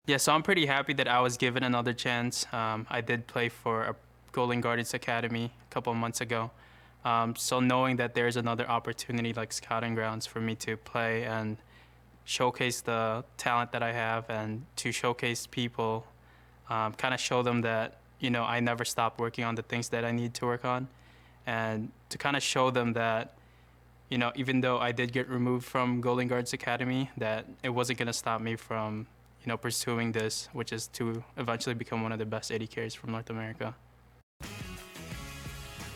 Yeah, so I'm pretty happy that I was given another chance. I did play for a Golden Guardians Academy a couple of months ago. So knowing that there's another opportunity like Scouting Grounds for me to play and showcase the talent that I have and to showcase people, kind of show them that, I never stop working on the things that I need to work on, and to kind of show them that, even though I did get removed from Golden Guards Academy, that it wasn't going to stop me from, pursuing this, which is to eventually become one of the best AD carries from North America.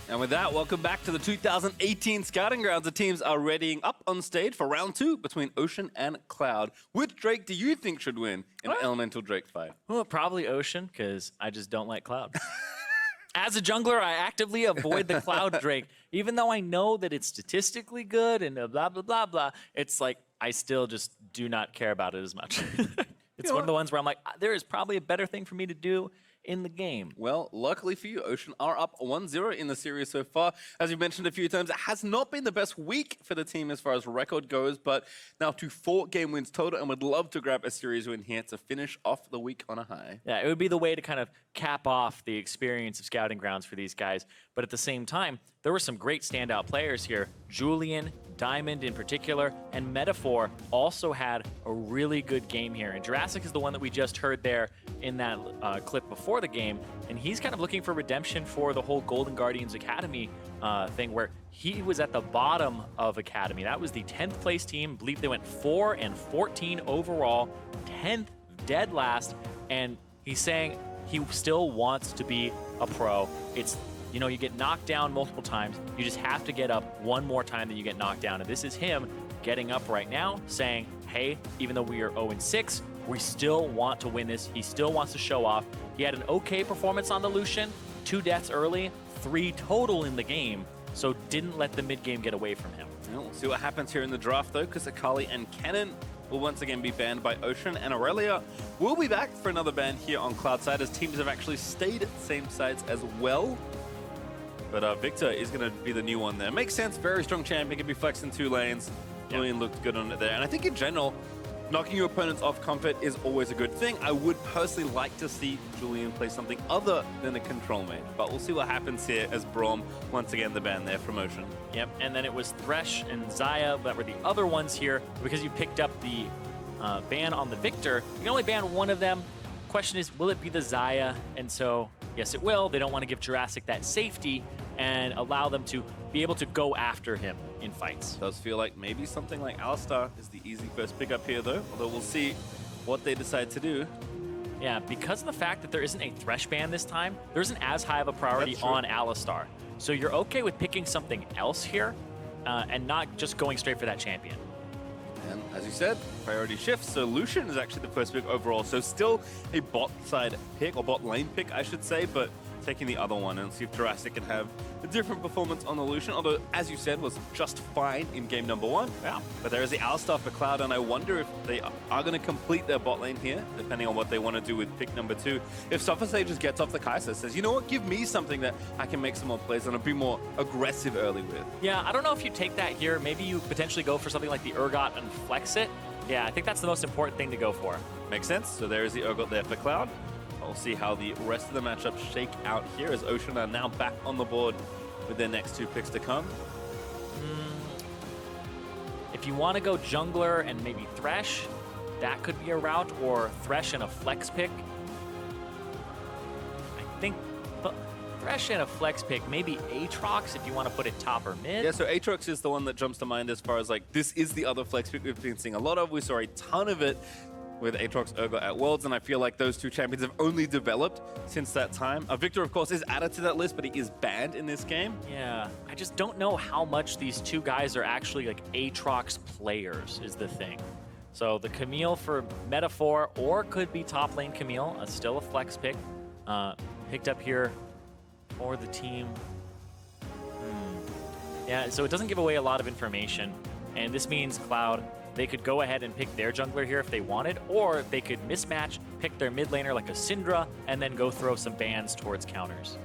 And with that, welcome back to the 2018 Scouting Grounds. The teams are readying up on stage for round 2 between Ocean and Cloud. Which Drake do you think should win in an Elemental Drake fight? Well, probably Ocean, because I just don't like Cloud. As a jungler, I actively avoid the Cloud Drake. Even though I know that it's statistically good and blah, blah, blah, blah, it's like I still just do not care about it as much. It's one of the ones where I'm like, there is probably a better thing for me to do in the game. Well, luckily for you, Ocean are up 1-0 in the series so far. As you mentioned a few times, it has not been the best week for the team as far as record goes, but now to 4 game wins total, and would love to grab a series win here to finish off the week on a high. Yeah, it would be the way to kind of cap off the experience of Scouting Grounds for these guys. But at the same time, there were some great standout players here. Julian, Diamond in particular, and Metaphor also had a really good game here. And Jurassic is the one that we just heard there in that clip before the game. And he's kind of looking for redemption for the whole Golden Guardians Academy thing, where he was at the bottom of Academy. That was the 10th place team. I believe they went 4-14 overall, 10th dead last. And he's saying he still wants to be a pro. It's, you get knocked down multiple times. You just have to get up one more time that you get knocked down. And this is him getting up right now saying, hey, even though we are 0-6, we still want to win this. He still wants to show off. He had an okay performance on the Lucian, 2 deaths early, 3 total in the game, so didn't let the mid game get away from him. We'll see what happens here in the draft though, because Akali and Cannon will once again be banned by Ocean, and Aurelia will be back for another ban here on Cloud side, as teams have actually stayed at the same sides as well. But Victor is going to be the new one there. Makes sense, very strong champion, can be flexed in 2 lanes. Julian looked good on it there. And I think in general, knocking your opponents off comfort is always a good thing. I would personally like to see Julian play something other than a control mage. But we'll see what happens here as Braum, once again, the ban there from Ocean. Yep, and then it was Thresh and Xayah that were the other ones here. Because you picked up the ban on the Victor, you can only ban one of them. Question is, will it be the Xayah? And so, yes, it will. They don't want to give Jurassic that safety and allow them to be able to go after him in fights. Does feel like maybe something like Alistar is the easy first pickup here, though. Although we'll see what they decide to do. Yeah, because of the fact that there isn't a Thresh ban this time, there isn't as high of a priority on Alistar. So you're okay with picking something else here and not just going straight for that champion. And as you said, priority shifts. So Lucian is actually the first pick overall. So still a bot side pick, or bot lane pick, I should say, but taking the other one and see if Jurassic can have a different performance on the Lucian, although, as you said, was just fine in game number 1. Yeah. But there is the Alistar for Cloud, and I wonder if they are going to complete their bot lane here, depending on what they want to do with pick number 2. If Sophisei just gets off the Kai'Sa, says, you know what, give me something that I can make some more plays and I'll be more aggressive early with. Yeah, I don't know if you take that here. Maybe you potentially go for something like the Urgot and flex it. Yeah, I think that's the most important thing to go for. Makes sense. So there is the Urgot there for Cloud. We'll see how the rest of the matchups shake out here, as Ocean are now back on the board with their next 2 picks to come. If you want to go jungler and maybe Thresh, that could be a route, or Thresh and a flex pick. I think Thresh and a flex pick, maybe Aatrox if you want to put it top or mid. Yeah, so Aatrox is the one that jumps to mind as far as like, this is the other flex pick we've been seeing a lot of. We saw a ton of it with Aatrox Urgot at Worlds, and I feel like those 2 champions have only developed since that time. Victor, of course, is added to that list, but he is banned in this game. Yeah, I just don't know how much these 2 guys are actually like Aatrox players is the thing. So the Camille for Metaphor, or could be top lane Camille, still a flex pick, picked up here for the team. Yeah, so it doesn't give away a lot of information, and this means Cloud, they could go ahead and pick their jungler here if they wanted, or they could mismatch, pick their mid laner like a Syndra, and then go throw some bans towards counters.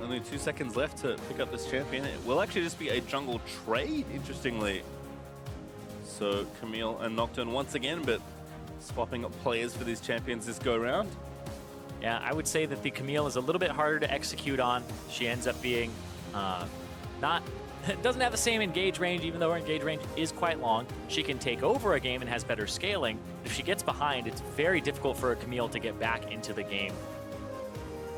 Only 2 seconds left to pick up this champion. It will actually just be a jungle trade, interestingly. So Camille and Nocturne once again, but swapping up players for these champions this go round. Yeah, I would say that the Camille is a little bit harder to execute on. She ends up being doesn't have the same engage range, even though her engage range is quite long. She can take over a game and has better scaling. If she gets behind, it's very difficult for a Camille to get back into the game.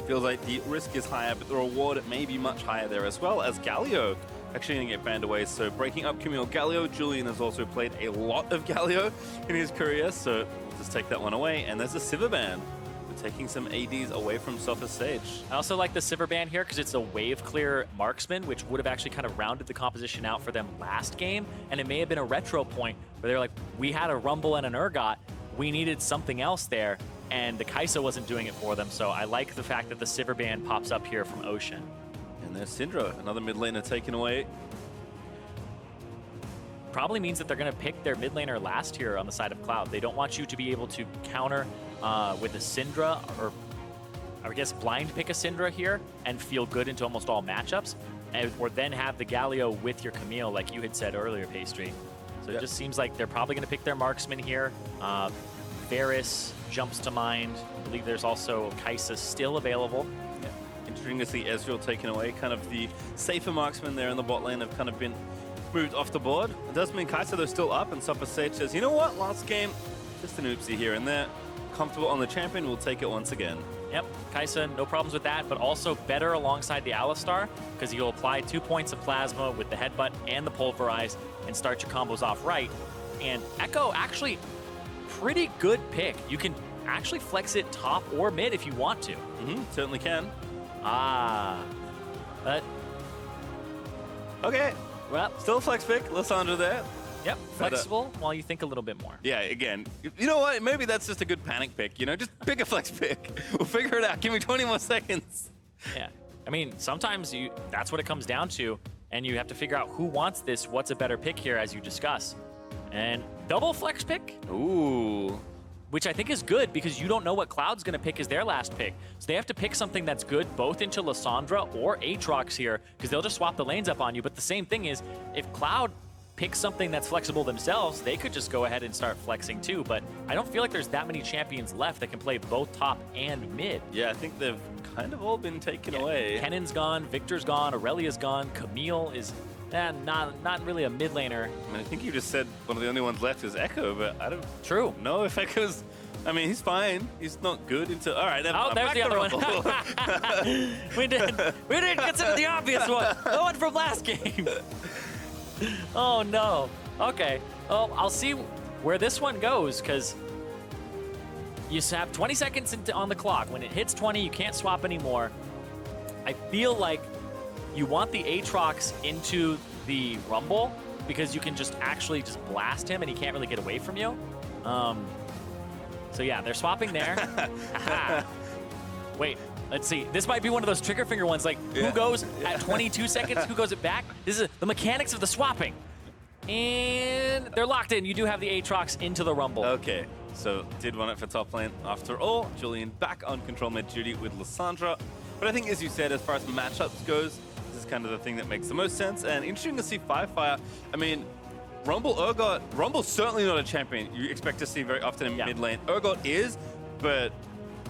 Feels like the risk is higher, but the reward may be much higher there as well, as Galio actually going to get banned away. So breaking up Camille Galio, Julian has also played a lot of Galio in his career, so we'll just take that one away. And there's a Sivir ban. We're taking some ADs away from Sopha Sage. I also like the Sivir ban here because it's a wave clear marksman, which would have actually kind of rounded the composition out for them last game. And it may have been a retro point where they're like, we had a Rumble and an Urgot. We needed something else there. And the Kai'Sa wasn't doing it for them. So I like the fact that the Sivir ban pops up here from Ocean. And there's Syndra, another mid laner taken away. Probably means that they're going to pick their mid laner last here on the side of Cloud. They don't want you to be able to counter with a Syndra, or I guess blind pick a Syndra here and feel good into almost all matchups, or then have the Galio with your Camille like you had said earlier, Pastry. So It just seems like they're probably going to pick their marksman here. Varus jumps to mind. I believe there's also Kai'Sa still available. Yeah. Interesting to see Ezreal taken away. Kind of the safer marksmen there in the bot lane have kind of been moved off the board. It does mean Kai'Sa though still up, and Sopha Sage says, you know what, last game, just an oopsie here and there. Comfortable on the champion, we'll take it once again. Yep, Kai'Sa, no problems with that, but also better alongside the Alistar, because you'll apply 2 points of Plasma with the Headbutt and the Pulverize and start your combos off right. And Echo, actually, pretty good pick. You can actually flex it top or mid if you want to. Certainly can. But... Okay, well, still a flex pick, Lissandra there. Yep, flexible while you think a little bit more. Yeah, again, you know what? Maybe that's just a good panic pick, you know? Just pick a flex pick. We'll figure it out. Give me 20 more seconds. Yeah, I mean, sometimes that's what it comes down to, and you have to figure out who wants this, what's a better pick here as you discuss. And double flex pick, Ooh. which I think is good because you don't know what Cloud's going to pick as their last pick. So they have to pick something that's good both into Lissandra or Aatrox here, because they'll just swap the lanes up on you. But the same thing is, if Cloud pick something that's flexible themselves, they could just go ahead and start flexing too. But I don't feel like there's that many champions left that can play both top and mid. Yeah, I think they've kind of all been taken away. Kennen's gone, Victor's gone, Aurelia's gone, Camille is not really a mid laner. I mean, I think you just said one of the only ones left is Echo, but I don't True. know if Echo's... I mean, he's fine. He's not good into... All right, Oh, there's the other one. we didn't consider the obvious one. The one from last game. Oh, no. Okay. Well, I'll see where this one goes, because you have 20 seconds on the clock. When it hits 20, you can't swap anymore. I feel like you want the Aatrox into the Rumble, because you can just actually just blast him and he can't really get away from you. So yeah, they're swapping there. Wait, let's see. This might be one of those trigger finger ones, like who goes at 22 seconds, who goes it back? This is the mechanics of the swapping. And they're locked in. You do have the Aatrox into the Rumble. Okay, so did want it for top lane after all. Julian back on control mid duty with Lissandra. But I think, as you said, as far as matchups goes, this is kind of the thing that makes the most sense. And interesting to see Firefire. I mean, Rumble, Urgot, Rumble's certainly not a champion you expect to see very often in mid lane. Urgot is, but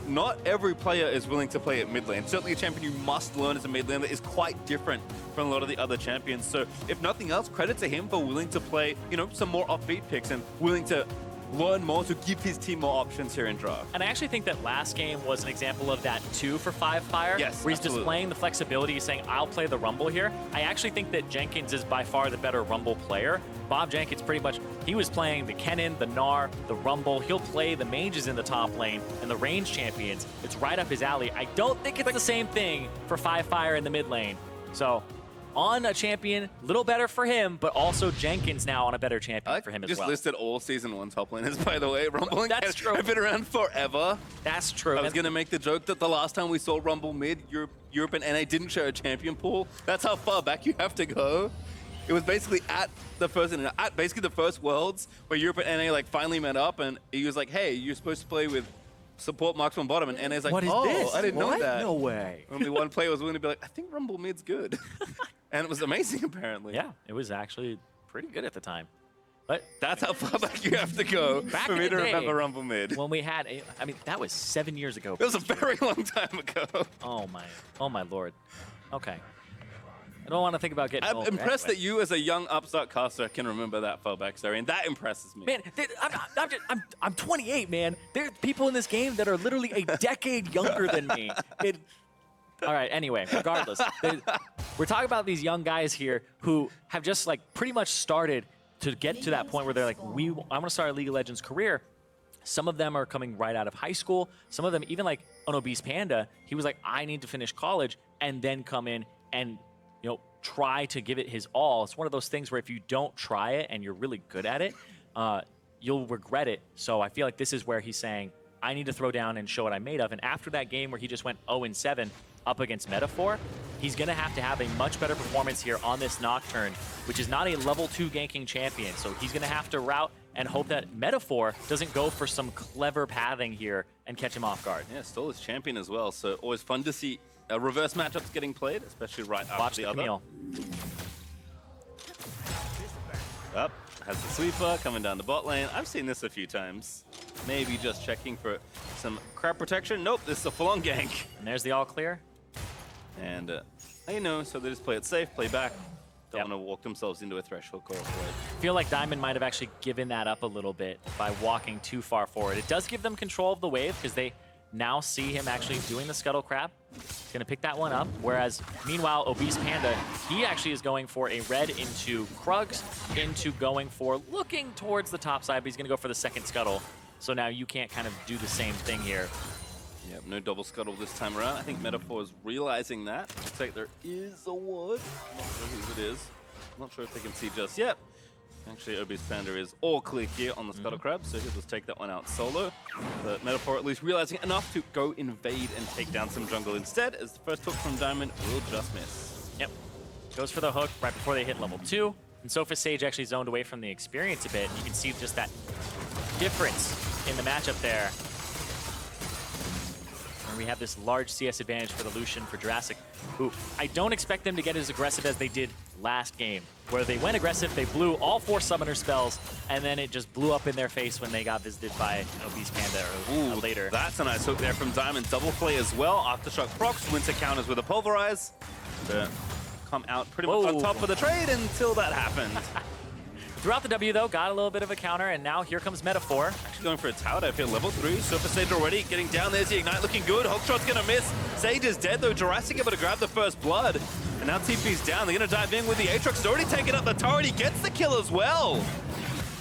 not every player is willing to play at mid lane. Certainly a champion you must learn as a mid laner is quite different from a lot of the other champions. So if nothing else, credit to him for willing to play, you know, some more offbeat picks and willing to learn more to give his team more options here in draft. And I actually think that last game was an example of that too for Firefire. Yes, where he's displaying the flexibility, saying, I'll play the Rumble here. I actually think that Jenkins is by far the better Rumble player. Bob Jenkins pretty much, he was playing the Kennen, the Gnar, the Rumble. He'll play the mages in the top lane and the range champions. It's right up his alley. I don't think it's the same thing for Firefire in the mid lane. So on a champion, a little better for him, but also Jenkins now on a better champion for him as well. Just listed all Season 1 top laners, by the way. Rumble and That's Kennen true. have been around forever. That's true. I was going to make the joke that the last time we saw Rumble mid, Europe and NA didn't share a champion pool. That's how far back you have to go. It was basically at the first Worlds where Europe and NA like finally met up, and he was like, hey, you're supposed to play with support marksman bottom, and NA's like, What is oh, this? I didn't know that. No way. Only one player was willing to be like, I think Rumble mid's good. And it was amazing, apparently. Yeah, it was actually pretty good at the time. But That's how far back you have to go back for in me the to day, remember Rumble Mid. when we had, I mean, that was 7 years ago. It was a very long time ago. Oh my lord. Okay. I don't want to think about getting I'm old. impressed Anyway. that you, as a young upstart caster, can remember that far back story, and that impresses me. Man, I'm 28, man. There are people in this game that are literally a decade younger than me. All right, anyway, regardless. We're talking about these young guys here who have just like pretty much started to get to that point where they're like, I want to start a League of Legends career. Some of them are coming right out of high school. Some of them, even like an Obese Panda, he was like, I need to finish college and then come in and, you know, try to give it his all. It's one of those things where if you don't try it and you're really good at it, you'll regret it. So I feel like this is where he's saying, I need to throw down and show what I'm made of. And after that game where he just went 0-7 up against Metaphor, he's going to have a much better performance here on this Nocturne, which is not a level 2 ganking champion. So he's going to have to route and hope that Metaphor doesn't go for some clever pathing here and catch him off guard. Yeah, still his champion as well, so always fun to see reverse matchups getting played, especially right after Watch the the other. Camille. Up, has the sweeper coming down the bot lane. I've seen this a few times. Maybe just checking for some crab protection. Nope, this is a full-on gank. And there's the all clear. And you know, so they just play it safe, play back. Don't Yep. want to walk themselves into a threshold call. I feel like Diamond might have actually given that up a little bit by walking too far forward. It does give them control of the wave because they now see him actually doing the scuttle crab. He's going to pick that one up. Whereas, meanwhile, Obese Panda, he actually is going for a red into Krugs, into going for looking towards the top side, but he's going to go for the second scuttle. So now you can't kind of do the same thing here. Yep, no double scuttle this time around. I think Metaphor is realizing that. Looks like there is a ward. Not sure who it is. Not sure if they can see just yet. Actually, Obese Panda is all clear here on the Scuttle Crab, so he'll just take that one out solo. But Metaphor at least realizing enough to go invade and take down some jungle instead, as the first hook from Diamond will just miss. Yep. Goes for the hook right before they hit level 2. And Sophis Sage actually zoned away from the experience a bit. You can see just that difference in the matchup there. And we have this large CS advantage for the Lucian for Jurassic, who I don't expect them to get as aggressive as they did last game, where they went aggressive, they blew all 4 summoner spells, and then it just blew up in their face when they got visited by an Obese Panda or later. That's a nice hook there from Diamond. Double play as well. Aftershock procs, winter counters with a Pulverize. To come out pretty much on top of the trade until that happened. Throughout the W, though, got a little bit of a counter, and now here comes Metaphor. Actually going for a tower dive here, level 3. Surface Sage already getting down. There's the Ignite looking good. Hookshot's gonna miss. Sage is dead though. Jurassic able to grab the first blood. And now TP's down. They're gonna dive in with the Aatrox. He's already taken up the turret. He gets the kill as well.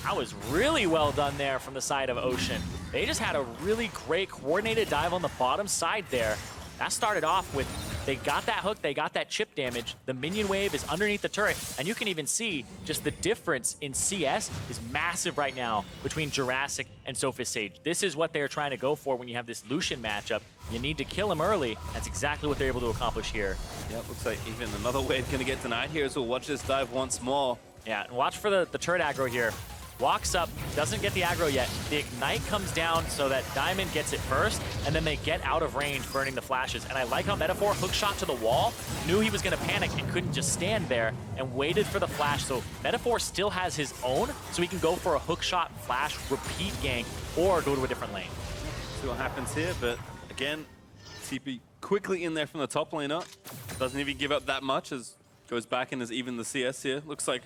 That was really well done there from the side of Ocean. They just had a really great coordinated dive on the bottom side there. That started off with, they got that hook, they got that chip damage, the minion wave is underneath the turret, and you can even see just the difference in CS is massive right now between Jurassic and Sophis Sage. This is what they're trying to go for when you have this Lucian matchup. You need to kill him early. That's exactly what they're able to accomplish here. Yeah, looks like even another wave gonna get denied here, so we'll watch this dive once more. Yeah, and watch for the turret aggro here. Walks up, doesn't get the aggro yet. The Ignite comes down so that Diamond gets it first, and then they get out of range, burning the flashes. And I like how Metaphor hook shot to the wall, knew he was going to panic and couldn't just stand there, and waited for the flash. So Metaphor still has his own, so he can go for a hook shot, flash, repeat gank, or go to a different lane. See what happens here, but again, TP quickly in there from the top lane up. Doesn't even give up that much, as goes back and is even the CS here. Looks like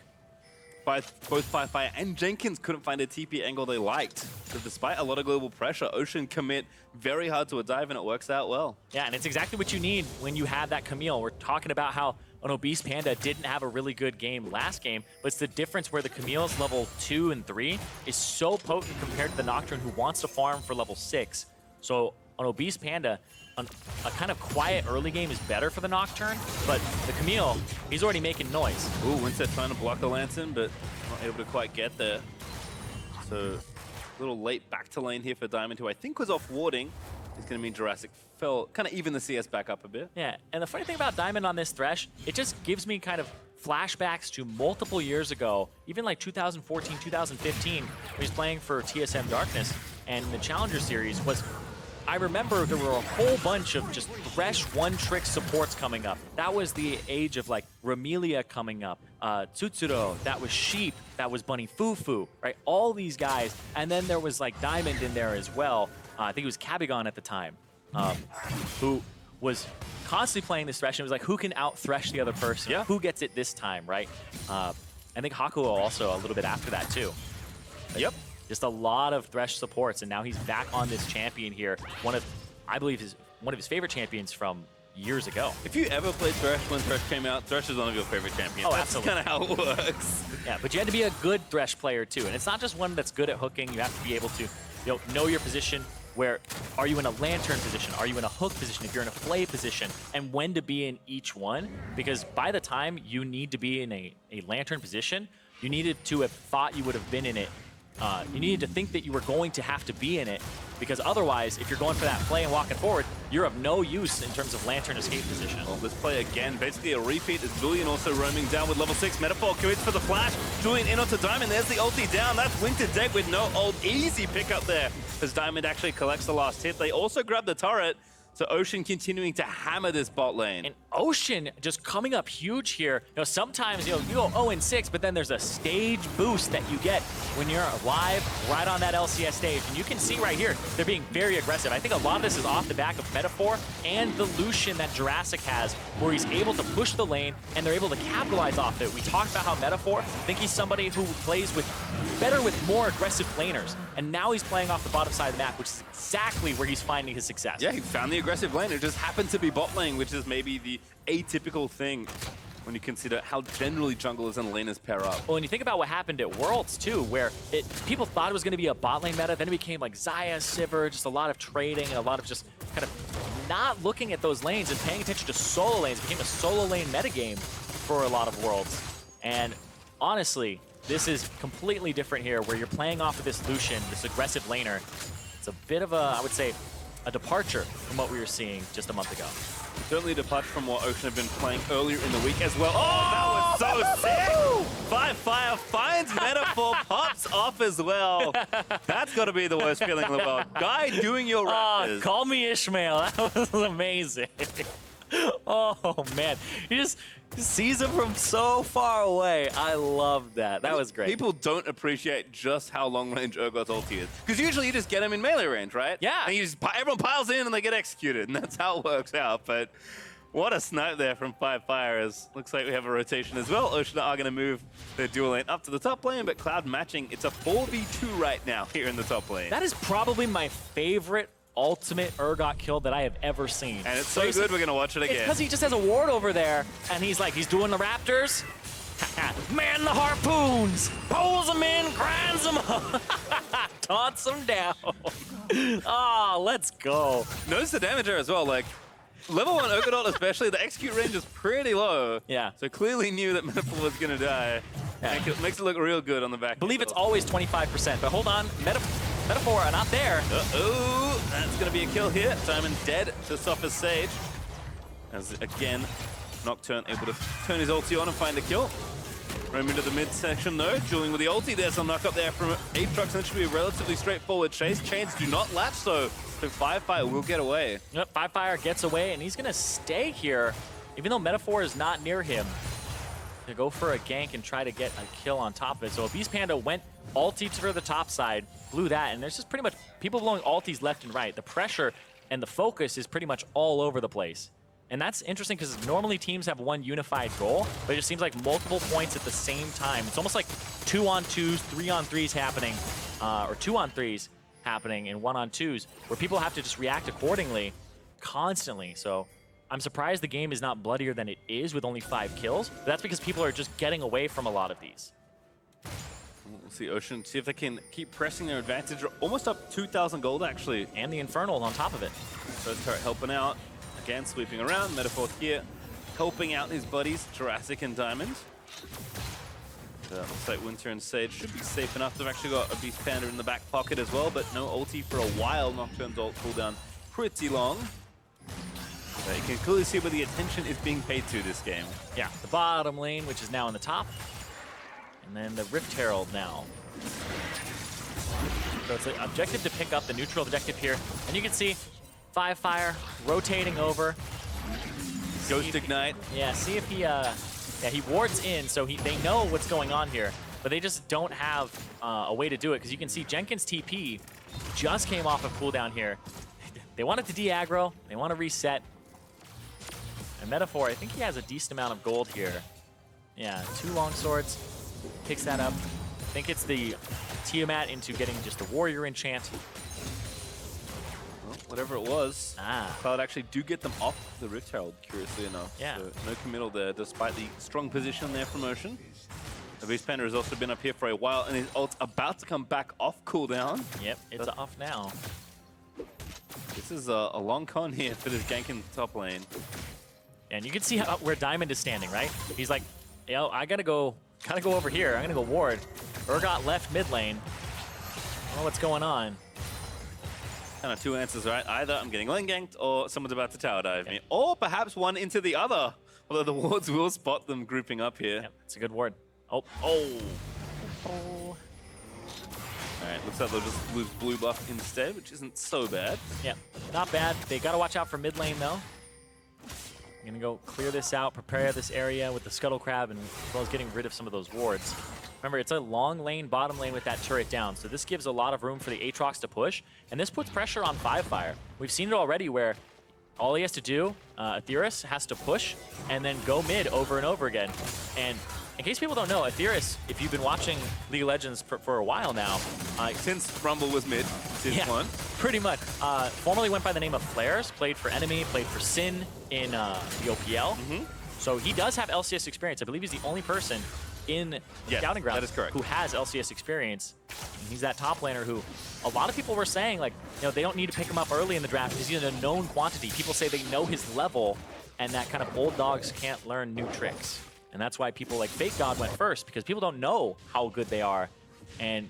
both Firefire and Jenkins couldn't find a TP angle they liked. So despite a lot of global pressure, Ocean commit very hard to a dive, and it works out well. Yeah, and it's exactly what you need when you have that Camille. We're talking about how an Obese Panda didn't have a really good game last game, but it's the difference where the Camille's level 2 and 3 is so potent compared to the Nocturne, who wants to farm for level 6. So an Obese Panda, a kind of quiet early game is better for the Nocturne, but the Camille, he's already making noise. Ooh, Winsett trying to block the Lantern, but not able to quite get there. So a little late back to lane here for Diamond, who I think was off warding. It's going to mean Jurassic fell, kind of even the CS back up a bit. Yeah, and the funny thing about Diamond on this Thresh, it just gives me kind of flashbacks to multiple years ago, even like 2014, 2015, when he's playing for TSM Darkness, and the Challenger Series was I remember there were a whole bunch of just Thresh one-trick supports coming up. That was the age of like Ramelia coming up, Tsutsuro, that was Sheep, that was Bunny Fufu, right? All these guys, and then there was like Diamond in there as well. I think it was Cabigon at the time, who was constantly playing this Thresh, and it was like, who can out-Thresh the other person? Yeah. Who gets it this time, right? I think Hakuo also a little bit after that too. Yep. Just a lot of Thresh supports, and now he's back on this champion here. I believe one of his favorite champions from years ago. If you ever played Thresh when Thresh came out, Thresh is one of your favorite champions. Oh, That's absolutely. kind of how it works. Yeah, but you had to be a good Thresh player too, and it's not just one that's good at hooking. You have to be able to, know your position. Where are you in a lantern position? Are you in a hook position? If you're in a flay position, and when to be in each one, because by the time you need to be in a lantern position, you needed to have thought you would have been in it. You needed to think that you were going to have to be in it, because otherwise, if you're going for that play and walking forward, you're of no use in terms of lantern escape position. Well, this play again, basically a repeat as Julian also roaming down with level 6. Metaphor commits for the flash. Julian in onto Diamond. There's the ulti down. That's Winter Deck with no ult. Easy pickup there as Diamond actually collects the last hit. They also grab the turret. So Ocean continuing to hammer this bot lane. And Ocean just coming up huge here. Sometimes, you go 0-6, but then there's a stage boost that you get when you're live right on that LCS stage. And you can see right here, they're being very aggressive. I think a lot of this is off the back of Metaphor and the Lucian that Jurassic has, where he's able to push the lane and they're able to capitalize off it. We talked about how Metaphor, I think he's somebody who plays better with more aggressive laners. And now he's playing off the bottom side of the map, which is exactly where he's finding his success. Yeah, he found the aggressive lane. It just happened to be bot lane, which is maybe the atypical thing when you consider how generally junglers and laners pair up. Well, and you think about what happened at Worlds, too, where people thought it was going to be a bot lane meta, then it became like Xayah, Sivir, just a lot of trading and a lot of just kind of not looking at those lanes and paying attention to solo lanes. It became a solo lane metagame for a lot of Worlds. And honestly, this is completely different here, where you're playing off of this Lucian, this aggressive laner. It's a bit of a, I would say, a departure from what we were seeing just a month ago. Certainly a departure from what Ocean have been playing earlier in the week as well. Oh, that was so sick! Fire finds Metaphor, pops off as well. That's got to be the worst feeling in the world. Guy doing your Raptors. Call me Ishmael. That was amazing. Oh, man. He just sees him from so far away. I love that. That was great. People don't appreciate just how long-range Urgot's ulti is. Because usually you just get him in melee range, right? Yeah. And everyone piles in and they get executed, and that's how it works out. But what a snipe there from FLICKR. Looks like we have a rotation as well. Ocean are going to move their dual lane up to the top lane, but Cloud matching. It's a 4v2 right now here in the top lane. That is probably my favorite ultimate Urgot kill that I have ever seen. And it's so good, we're going to watch it again. It's because he just has a ward over there, and he's doing the Raptors. Man the harpoons! Pulls them in, grinds them up, taunts them down. Oh, let's go. Notice the damage there as well. Like, level 1 Urgot especially, the execute range is pretty low. Yeah. So clearly knew that Metaphor was going to die. Yeah. Makes it look real good on the back. I believe it's always 25%, but hold on. Metaphor are not there. Uh-oh, that's going to be a kill here. Diamond dead to Sopha's Sage. As, again, Nocturne able to turn his ulti on and find a kill. Roaming to the midsection though, Julian with the ulti. There's some knock up there from Aatrox, and it should be a relatively straightforward chase. Chains do not latch though, so Firefire will get away. Yep, Firefire gets away, and he's going to stay here, even though Metaphor is not near him, to go for a gank and try to get a kill on top of it. So Beast Panda went ulti for the top side, blew that, and there's just pretty much people blowing ultis left and right. The pressure and the focus is pretty much all over the place. And that's interesting because normally teams have one unified goal, but it just seems like multiple points at the same time. It's almost like 2-on-2s, 3-on-3s happening, or 2-on-3s happening and 1-on-2s, where people have to just react accordingly constantly. So I'm surprised the game is not bloodier than it is with only 5 kills, but that's because people are just getting away from a lot of these. We'll see Ocean, see if they can keep pressing their advantage. Almost up 2,000 gold actually. And the Infernal on top of it. First turret helping out. Again, sweeping around. Metaphor here helping out his buddies, Jurassic and Diamond. Looks like Winter and Sage should be safe enough. They've actually got a Beast Panda in the back pocket as well, but no ulti for a while. Nocturne's ult cooldown pretty long. You can clearly see where the attention is being paid to this game. Yeah, the bottom lane, which is now in the top. And then the Rift Herald now. So it's an objective to pick up, the neutral objective here. And you can see FLICKR rotating over. Ghost Ignite. Yeah, see if he, yeah, he wards in, so they know what's going on here, but they just don't have a way to do it, because you can see Jenkins' TP just came off of cooldown here. They wanted to de-aggro, they want to reset. And Metaphor, I think he has a decent amount of gold here. Yeah, 2 long swords, picks that up. I think it's the Tiamat into getting just the warrior enchant. Well, whatever it was, Cloud actually do get them off the Rift Herald, curiously enough. Yeah. So no committal there, despite the strong position there from Ocean. The Beast Panda has also been up here for a while, and his ult's about to come back off cooldown. Yep, it's off now. This is a long con here for this gank in top lane. And you can see where Diamond is standing, right? He's like, yo, I gotta go over here. I'm gonna go ward. Urgot left mid lane. I don't know what's going on. Kind of 2 answers, right? Either I'm getting lane ganked, or someone's about to tower dive me. Or perhaps one into the other. Although the wards will spot them grouping up here. Yep, it's a good ward. Oh. All right, looks like they'll just lose blue buff instead, which isn't so bad. Yeah, not bad. They gotta watch out for mid lane though. I'm gonna go clear this out, prepare this area with the Scuttle Crab, and as well as getting rid of some of those wards. Remember, it's a long lane, bottom lane with that turret down, so this gives a lot of room for the Aatrox to push, and this puts pressure on FLICKR. We've seen it already where all he has to do, Aetheris has to push and then go mid over and over again. And in case people don't know, Aetheris, if you've been watching League of Legends for a while now, since Rumble was mid, since one. Pretty much. Formerly went by the name of Flares, played for Enemy, played for Sin in the OPL. So he does have LCS experience. I believe he's the only person in Scouting Grounds that is correct, who has LCS experience. And he's that top laner who a lot of people were saying, like, you know, they don't need to pick him up early in the draft because he's a known quantity. People say they know his level, and that kind of old dogs can't learn new tricks. And that's why people like Fake God went first, because people don't know how good they are. And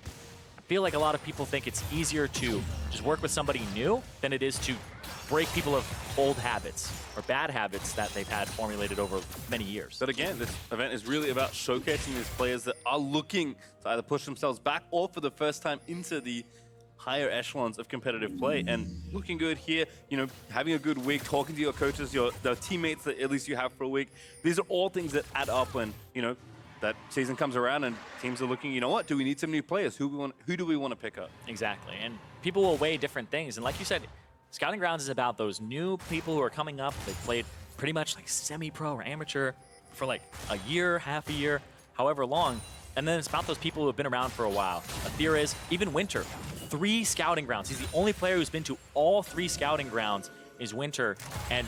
I feel like a lot of people think it's easier to just work with somebody new than it is to break people of old habits or bad habits that they've had formulated over many years. But again, this event is really about showcasing these players that are looking to either push themselves back or for the first time into the higher echelons of competitive play, and looking good here, you know, having a good week, talking to your coaches, the teammates that at least you have for a week. These are all things that add up when, you know, that season comes around and teams are looking, you know what, do we need some new players? Who do we want to pick up? Exactly, and people will weigh different things, and like you said, Scouting Grounds is about those new people who are coming up. They've played pretty much like semi-pro or amateur for like a year, half a year, however long, and then it's about those people who have been around for a while. Aetheris, even Winter, 3 Scouting Grounds. He's the only player who's been to all 3 Scouting Grounds is Winter, and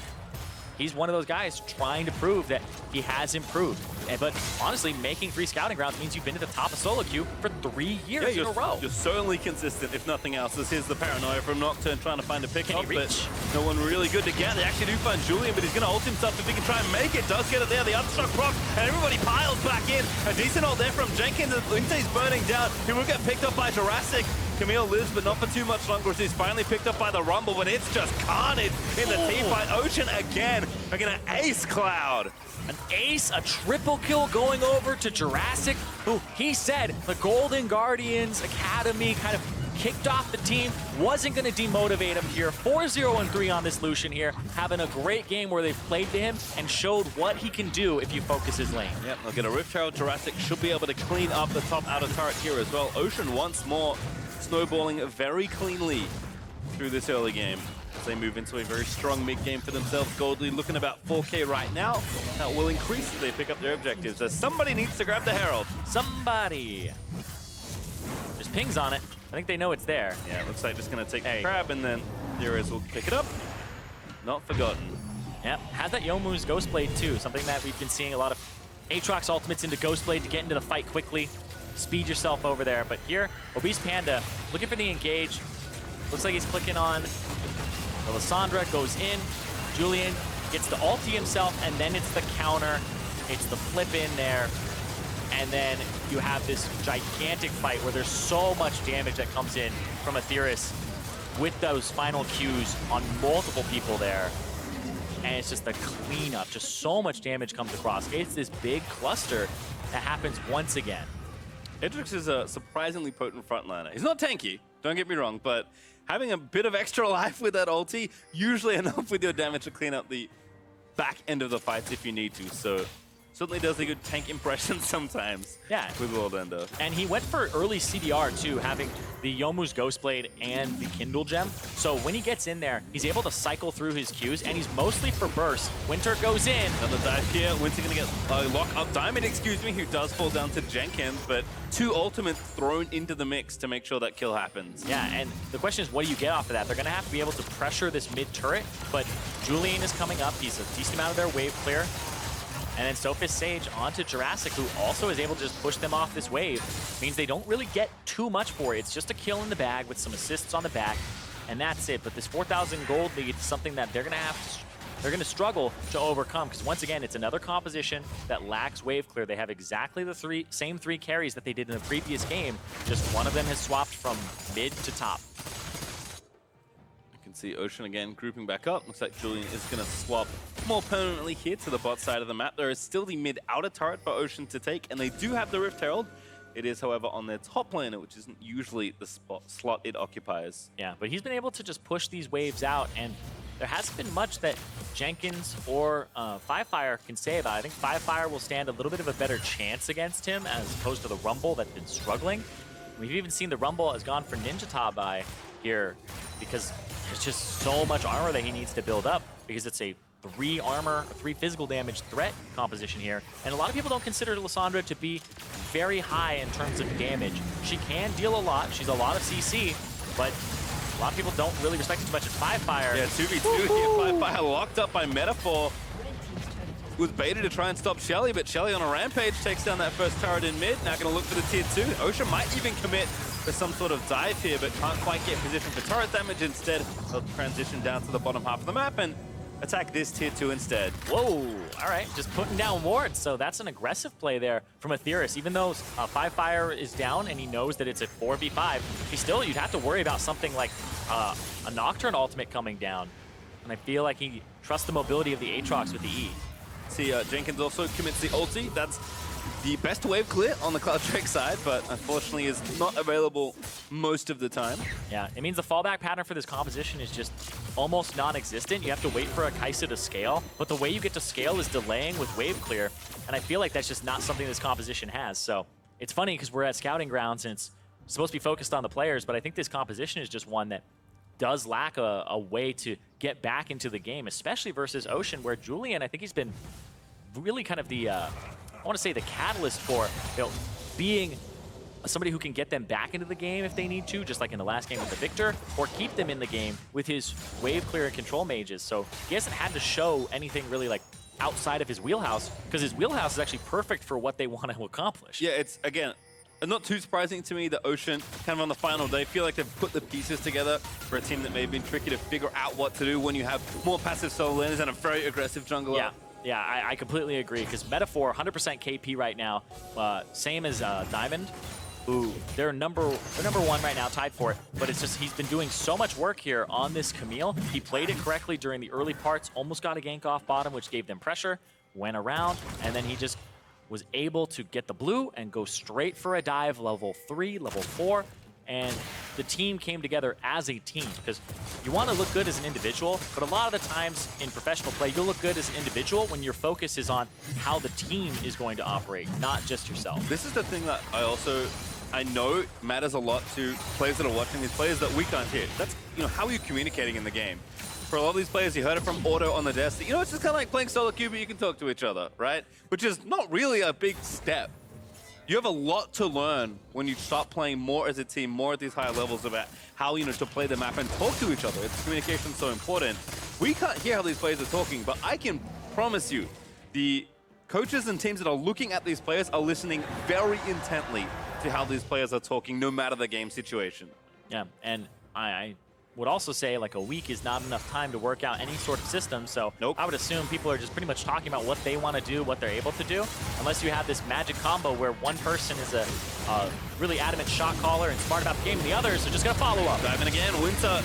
he's one of those guys trying to prove that he has improved. But honestly, making 3 Scouting Grounds means you've been to the top of solo queue for 3 years in a row. You're certainly consistent, if nothing else. This is the paranoia from Nocturne trying to find a pick up, but no one really good to get. They actually do find Julian, but he's going to ult himself if he can try and make it. Does get it there. The Unstruck proc, and everybody piles back in. A decent ult there from Jenkins. Lindsay's burning down. He will get picked up by Jurassic. Camille lives, but not for too much longer as he's finally picked up by the Rumble, but it's just carnage in the team fight. Ocean again are going to ace Cloud. An ace, a triple kill going over to Jurassic, who he said the Golden Guardians Academy kind of kicked off the team, wasn't going to demotivate him here. 4-0-3 on this Lucian here, having a great game where they've played to him and showed what he can do if you focus his lane. Yep, they'll get a Rift Herald. Jurassic should be able to clean up the top outer turret here as well. Ocean once more snowballing very cleanly through this early game as they move into a very strong mid-game for themselves. Gold lead looking about 4K right now. That will increase as they pick up their objectives, as somebody needs to grab the Herald. Somebody. There's pings on it. I think they know it's there. Yeah, it looks like just going to take the crab, and then Theoris will pick it up. Not forgotten. Yep, has that Youmuu's Ghostblade too, something that we've been seeing a lot of Aatrox ultimates into Ghostblade to get into the fight quickly. Speed yourself over there. But here, Obese Panda looking for the engage. Looks like he's clicking on. Lysandra goes in. Julian gets the ulti himself, and then it's the counter. It's the flip in there. And then you have this gigantic fight where there's so much damage that comes in from Aetheris with those final Qs on multiple people there. And it's just the cleanup. Just so much damage comes across. It's this big cluster that happens once again. Edrix is a surprisingly potent frontliner. He's not tanky, don't get me wrong, but having a bit of extra life with that ulti, usually enough with your damage to clean up the back end of the fights if you need to. So certainly does a good tank impression sometimes. Yeah. With World Ender. And he went for early CDR too, having the Youmuu's Ghostblade and the Kindle Gem. So when he gets in there, he's able to cycle through his Qs, and he's mostly for burst. Winter goes in. Another dive here. Winter gonna get lock up Diamond, excuse me, who does fall down to Jenkins, but 2 ultimates thrown into the mix to make sure that kill happens. Yeah, and the question is, what do you get off of that? They're gonna have to be able to pressure this mid turret, but Julian is coming up. He's a decent amount of their wave clear. And then Sophis Sage onto Jurassic, who also is able to just push them off this wave. Means they don't really get too much for it. It's just a kill in the bag with some assists on the back, and that's it. But this 4,000 gold lead is something that they're gonna struggle to overcome, because once again, it's another composition that lacks wave clear. They have exactly the same three carries that they did in the previous game. Just one of them has swapped from mid to top. See Ocean again grouping back up. Looks like Julian is going to swap more permanently here to the bot side of the map. There is still the mid outer turret for Ocean to take, and they do have the Rift Herald. It is, however, on their top laner, which isn't usually the slot it occupies. Yeah, but he's been able to just push these waves out, and there hasn't been much that Jenkins or FLICKR can say about it. I think FLICKR will stand a little bit of a better chance against him as opposed to the Rumble that's been struggling. We've even seen the Rumble has gone for Ninja Tabai here because there's just so much armor that he needs to build up, because it's a 3 armor, 3 physical damage threat composition here. And a lot of people don't consider Lissandra to be very high in terms of damage. She can deal a lot. She's a lot of CC, but a lot of people don't really respect it too much at FLICKR. Yeah, 2v2 here. FLICKR locked up by Metaphor. Was baited to try and stop Shelly, but Shelly on a rampage takes down that first turret in mid. Now going to look for the tier 2. Ocean might even commit for some sort of dive here, but can't quite get position for turret damage. Instead, they'll transition down to the bottom half of the map and attack this tier 2 instead. Whoa, all right, just putting down wards. So that's an aggressive play there from Atheris. Even though FLICKR is down and he knows that it's a 4v5, you'd have to worry about something like a Nocturne ultimate coming down. And I feel like he trusts the mobility of the Aatrox with the E. See, Jenkins also commits the ulti. That's the best wave clear on the CloudStrike side, but unfortunately is not available most of the time. Yeah, it means the fallback pattern for this composition is just almost non-existent. You have to wait for a Kai'Sa to scale, but the way you get to scale is delaying with wave clear, and I feel like that's just not something this composition has. So it's funny because we're at Scouting Grounds and it's supposed to be focused on the players, but I think this composition is just one that does lack a way to get back into the game, especially versus Ocean, where Julian, I think he's been really kind of the, I want to say the catalyst for, being somebody who can get them back into the game if they need to, just like in the last game with the Victor, or keep them in the game with his wave clear and control mages. So he hasn't had to show anything really like outside of his wheelhouse, because his wheelhouse is actually perfect for what they want to accomplish. Yeah, it's, again, not too surprising to me that Ocean, kind of on the final day, feel like they've put the pieces together for a team that may have been tricky to figure out what to do when you have more passive solo laners and a very aggressive jungler. Yeah, I completely agree, because Metaphor, 100% KP right now, same as Diamond, who they're number 1 right now, tied for it, but it's just he's been doing so much work here on this Camille. He played it correctly during the early parts, almost got a gank off bottom, which gave them pressure, went around, and then he just was able to get the blue and go straight for a dive, level 3, level 4, and the team came together as a team, because you want to look good as an individual, but a lot of the times in professional play, you'll look good as an individual when your focus is on how the team is going to operate, not just yourself. This is the thing that I know matters a lot to players that are watching these players that we can't hear. That's, how are you communicating in the game? For a lot of these players, you heard it from Auto on the desk. It's just kind of like playing solo queue, but you can talk to each other, right? Which is not really a big step. You have a lot to learn when you start playing more as a team, more at these higher levels about how, to play the map and talk to each other. It's communication so important. We can't hear how these players are talking, but I can promise you, the coaches and teams that are looking at these players are listening very intently to how these players are talking, no matter the game situation. Yeah, and I would also say like a week is not enough time to work out any sort of system, so I would assume people are just pretty much talking about what they want to do, what they're able to do, unless you have this magic combo where one person is a really adamant shot caller and smart about the game, and the others are just going to follow up. Diving again, Winter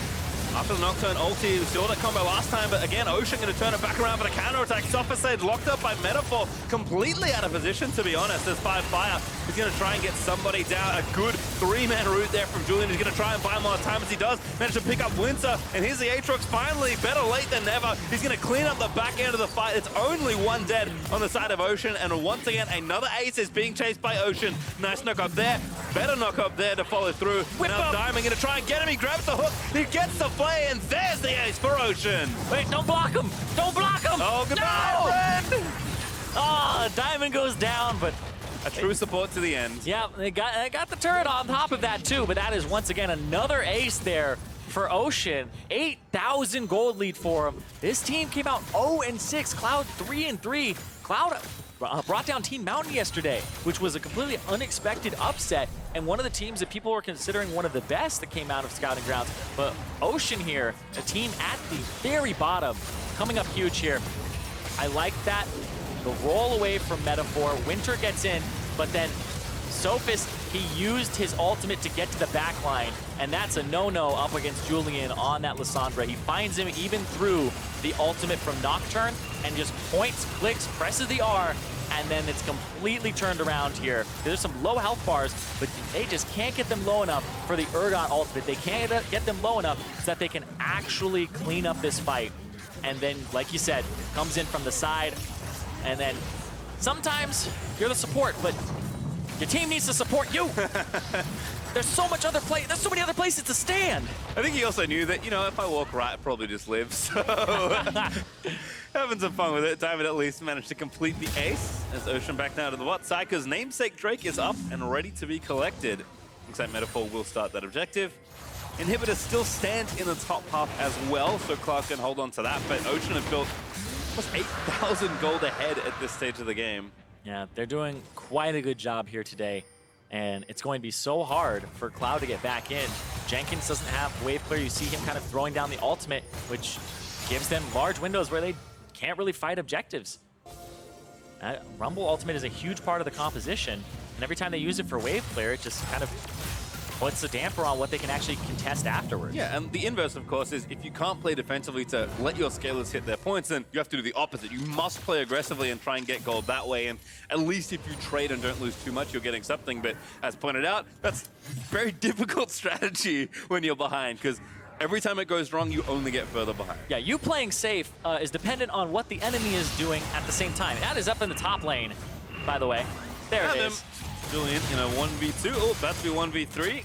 after the Nocturne ulti, we saw that combo last time, but again, Ocean going to turn it back around for the counter-attack. Sophis locked up by Metaphor, completely out of position, to be honest, as FLICKR is going to try and get somebody down. A good three-man route there from Julian. He's going to try and buy more time as he does. Manage to pick up Winter, and here's the Aatrox finally. Better late than never. He's going to clean up the back end of the fight. It's only one dead on the side of Ocean, and once again, another ace is being chased by Ocean. Nice knock up there. Better knock up there to follow through. Now Diamond going to try and get him. He grabs the hook. He gets the play, and there's the ace for Ocean. Wait, don't block him! Don't block him! Oh, goodbye, No! friend! Oh, Diamond goes down, but A true support to the end. yeah, they got the turret on top of that too, but that is once again another ace there for Ocean. 8,000 gold lead for him. This team came out 0-6, Cloud 3-3. Cloud brought down Team Mountain yesterday, which was a completely unexpected upset, and one of the teams that people were considering one of the best that came out of Scouting Grounds. But Ocean here, a team at the very bottom, coming up huge here. I like that. The roll away from Metaphor. Winter gets in, but then Sophist, he used his ultimate to get to the back line, and that's a no-no up against Julian on that Lissandra. He finds him even through the ultimate from Nocturne and just points, clicks, presses the R, and then it's completely turned around here. There's some low health bars, but they just can't get them low enough for the Ergon ultimate. They can't get them low enough so that they can actually clean up this fight. And then, like you said, comes in from the side, and then sometimes you're the support, but your team needs to support you. There's so many other places to stand. I think he also knew that, you know, if I walk right, I probably just live. So having some fun with it. Diamond at least managed to complete the ace as Ocean back now to the bot side because namesake Drake is up and ready to be collected. Looks like Metaphor will start that objective. Inhibitor still stands in the top half as well, so Clark can hold on to that. But Ocean have built almost 8,000 gold ahead at this stage of the game. Yeah, they're doing quite a good job here today, and it's going to be so hard for Cloud to get back in. Jenkins doesn't have wave clear. You see him kind of throwing down the ultimate, which gives them large windows where they can't really fight objectives. Rumble ultimate is a huge part of the composition, and every time they use it for wave clear, it just kind of puts a damper on what they can actually contest afterwards. Yeah, and the inverse, of course, is if you can't play defensively to let your scalers hit their points, then you have to do the opposite. You must play aggressively and try and get gold that way, and at least if you trade and don't lose too much, you're getting something. But as pointed out, that's very difficult strategy when you're behind, because every time it goes wrong, you only get further behind. Yeah, you playing safe is dependent on what the enemy is doing at the same time. That is up in the top lane, by the way. There it is. Julian in a 1v2. Oh, about to be 1v3.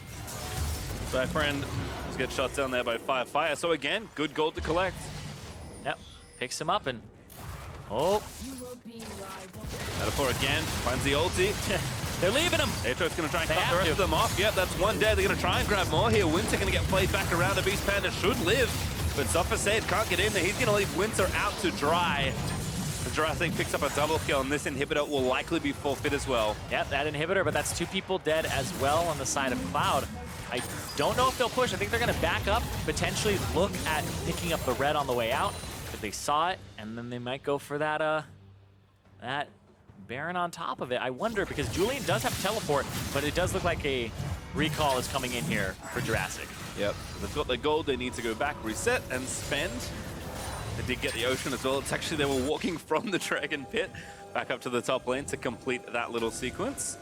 My friend just gets shot down there by Fire. So again, good gold to collect. Yep, picks him up and... Oh. Metaphor again, finds the ulti. They're leaving him. Aatrox going to try and cut the rest of them off. Yep, that's one dead. They're going to try and grab more here. Winter going to get played back around. A Beast Panda should live, but Sophist can't get in there. He's going to leave Winter out to dry. The Jurassic picks up a double kill, and this inhibitor will likely be forfeit as well. Yep, that inhibitor, but that's two people dead as well on the side of Cloud. I don't know if they'll push. I think they're going to back up, potentially look at picking up the red on the way out, if they saw it, and then they might go for that that Baron on top of it. I wonder, because Julian does have teleport, but it does look like a recall is coming in here for Jurassic. Yep, they've got the gold. They need to go back, reset, and spend. They did get the Ocean as well. It's actually, they were walking from the Dragon Pit back up to the top lane to complete that little sequence.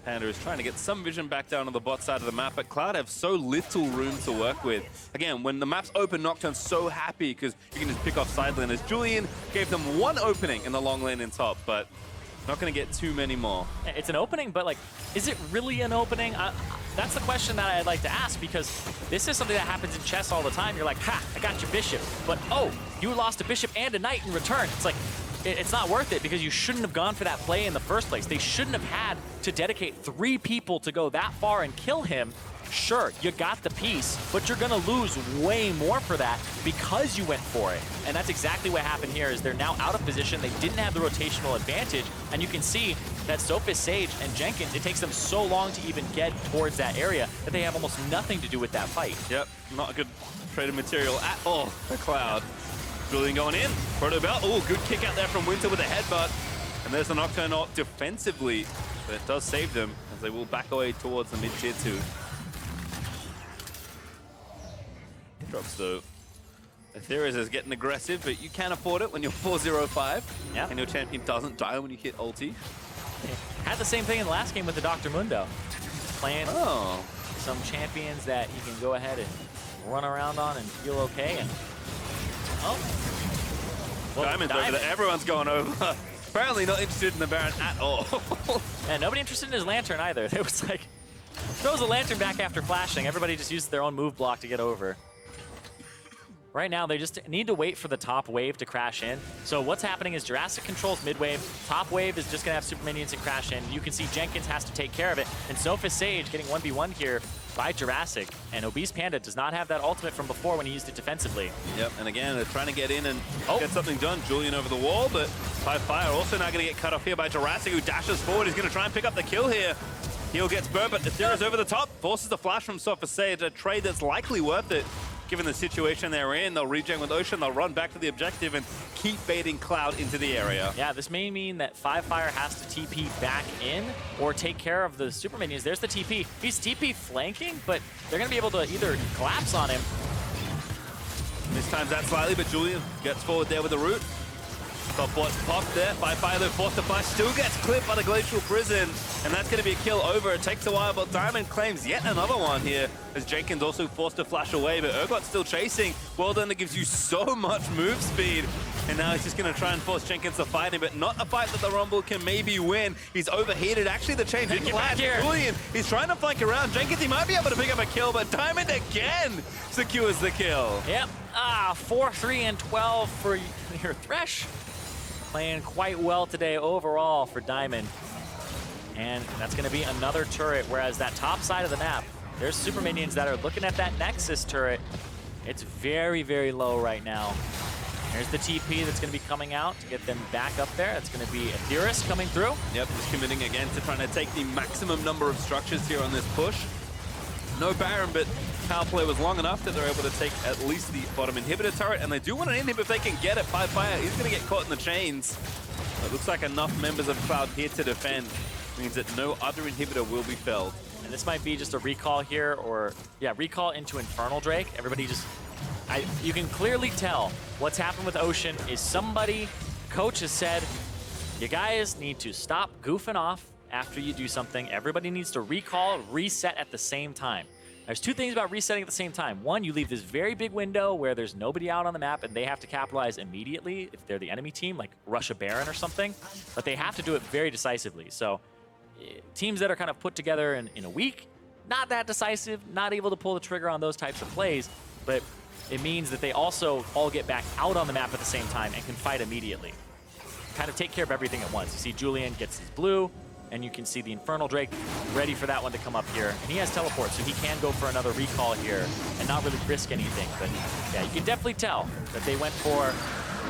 Panda is trying to get some vision back down on the bot side of the map, but Cloud have so little room to work with. Again, when the map's open, Nocturne's so happy because you can just pick off side laners. Julian gave them one opening in the long lane in top, but not going to get too many more. It's an opening, but like, is it really an opening? That's the question that I'd like to ask, because this is something that happens in chess all the time. You're like, ha, I got your bishop, but oh, you lost a bishop and a knight in return. It's like, it's not worth it because you shouldn't have gone for that play in the first place. They shouldn't have had to dedicate 3 people to go that far and kill him. Sure, you got the piece, but you're gonna lose way more for that because you went for it. And that's exactly what happened here, is they're now out of position. They didn't have the rotational advantage, and you can see that Sophist, Sage, and Jenkins, it takes them so long to even get towards that area that they have almost nothing to do with that fight. Yep, not a good traded material at all for Cloud. Julian going in, Proto Bell. Oh, good kick out there from Winter with a headbutt. And there's the Nocturne defensively, but it does save them as they will back away towards the mid-tier 2. Drops though. Ethereus is getting aggressive, but you can afford it when you're 4-0-5. Yep. And your champion doesn't die when you hit ulti. Had the same thing in the last game with the Dr. Mundo. playing some champions that he can go ahead and run around on and feel okay. And well, Diamond's over there. Everyone's going over. Apparently not interested in the Baron at all. And nobody interested in his lantern either. It was like, throws a lantern back after flashing. Everybody just used their own move block to get over. Right now, they just need to wait for the top wave to crash in. So what's happening is Jurassic controls mid wave. Top wave is just going to have super minions and crash in. You can see Jenkins has to take care of it. And Sophus Sage getting 1v1 here by Jurassic. And Obese Panda does not have that ultimate from before when he used it defensively. Yep, and again, they're trying to get in and get something done. Julian over the wall, but FLICKR also now going to get cut off here by Jurassic, who dashes forward. He's going to try and pick up the kill here. Heal gets burned, but Ethere's over the top. Forces the flash from Sophus Sage, a trade that's likely worth it. Given the situation they're in, they'll regen with Ocean, they'll run back to the objective and keep baiting Cloud into the area. Yeah, this may mean that FLICKR has to TP back in or take care of the super minions. There's the TP. He's TP flanking, but they're going to be able to either collapse on him. Mistimes that slightly, but Julian gets forward there with the root. Top bot popped there. FLICKR, though, forced to flash, still gets clipped by the Glacial Prison, and that's going to be a kill over. It takes a while, but Diamond claims yet another one here, as Jenkins also forced to flash away, but Urgot's still chasing. Well done, that gives you so much move speed, and now he's just going to try and force Jenkins to fight him, but not a fight that the Rumble can maybe win. He's overheated. Actually, the change didn't land. Julian, he's trying to flank around. Jenkins, he might be able to pick up a kill, but Diamond again secures the kill. Yep. 4, 3, and 12 for your Thresh. Playing quite well today overall for Diamond. And that's going to be another turret, whereas that top side of the map, there's super minions that are looking at that Nexus turret. It's very, very low right now. There's the TP that's going to be coming out to get them back up there. It's going to be Ethereus coming through. Yep, just committing again to trying to take the maximum number of structures here on this push. No Baron, but power play was long enough that they're able to take at least the bottom inhibitor turret, and they do want to end him if they can get it. FLICKR, he's going to get caught in the chains. It looks like enough members of Cloud here to defend means that no other inhibitor will be felled. And this might be just a recall here, or recall into Infernal Drake. Everybody just, you can clearly tell what's happened with Ocean is somebody, coach has said, you guys need to stop goofing off after you do something. Everybody needs to recall, reset at the same time. There's two things about resetting at the same time. One, you leave this very big window where there's nobody out on the map and they have to capitalize immediately if they're the enemy team, like rush a Baron or something, but they have to do it very decisively. So teams that are kind of put together in a week, not that decisive, not able to pull the trigger on those types of plays, but it means that they also all get back out on the map at the same time and can fight immediately. Kind of take care of everything at once. You see Julian gets his blue, and you can see the Infernal Drake ready for that one to come up here. And he has teleport, so he can go for another recall here and not really risk anything. But yeah, you can definitely tell that they went for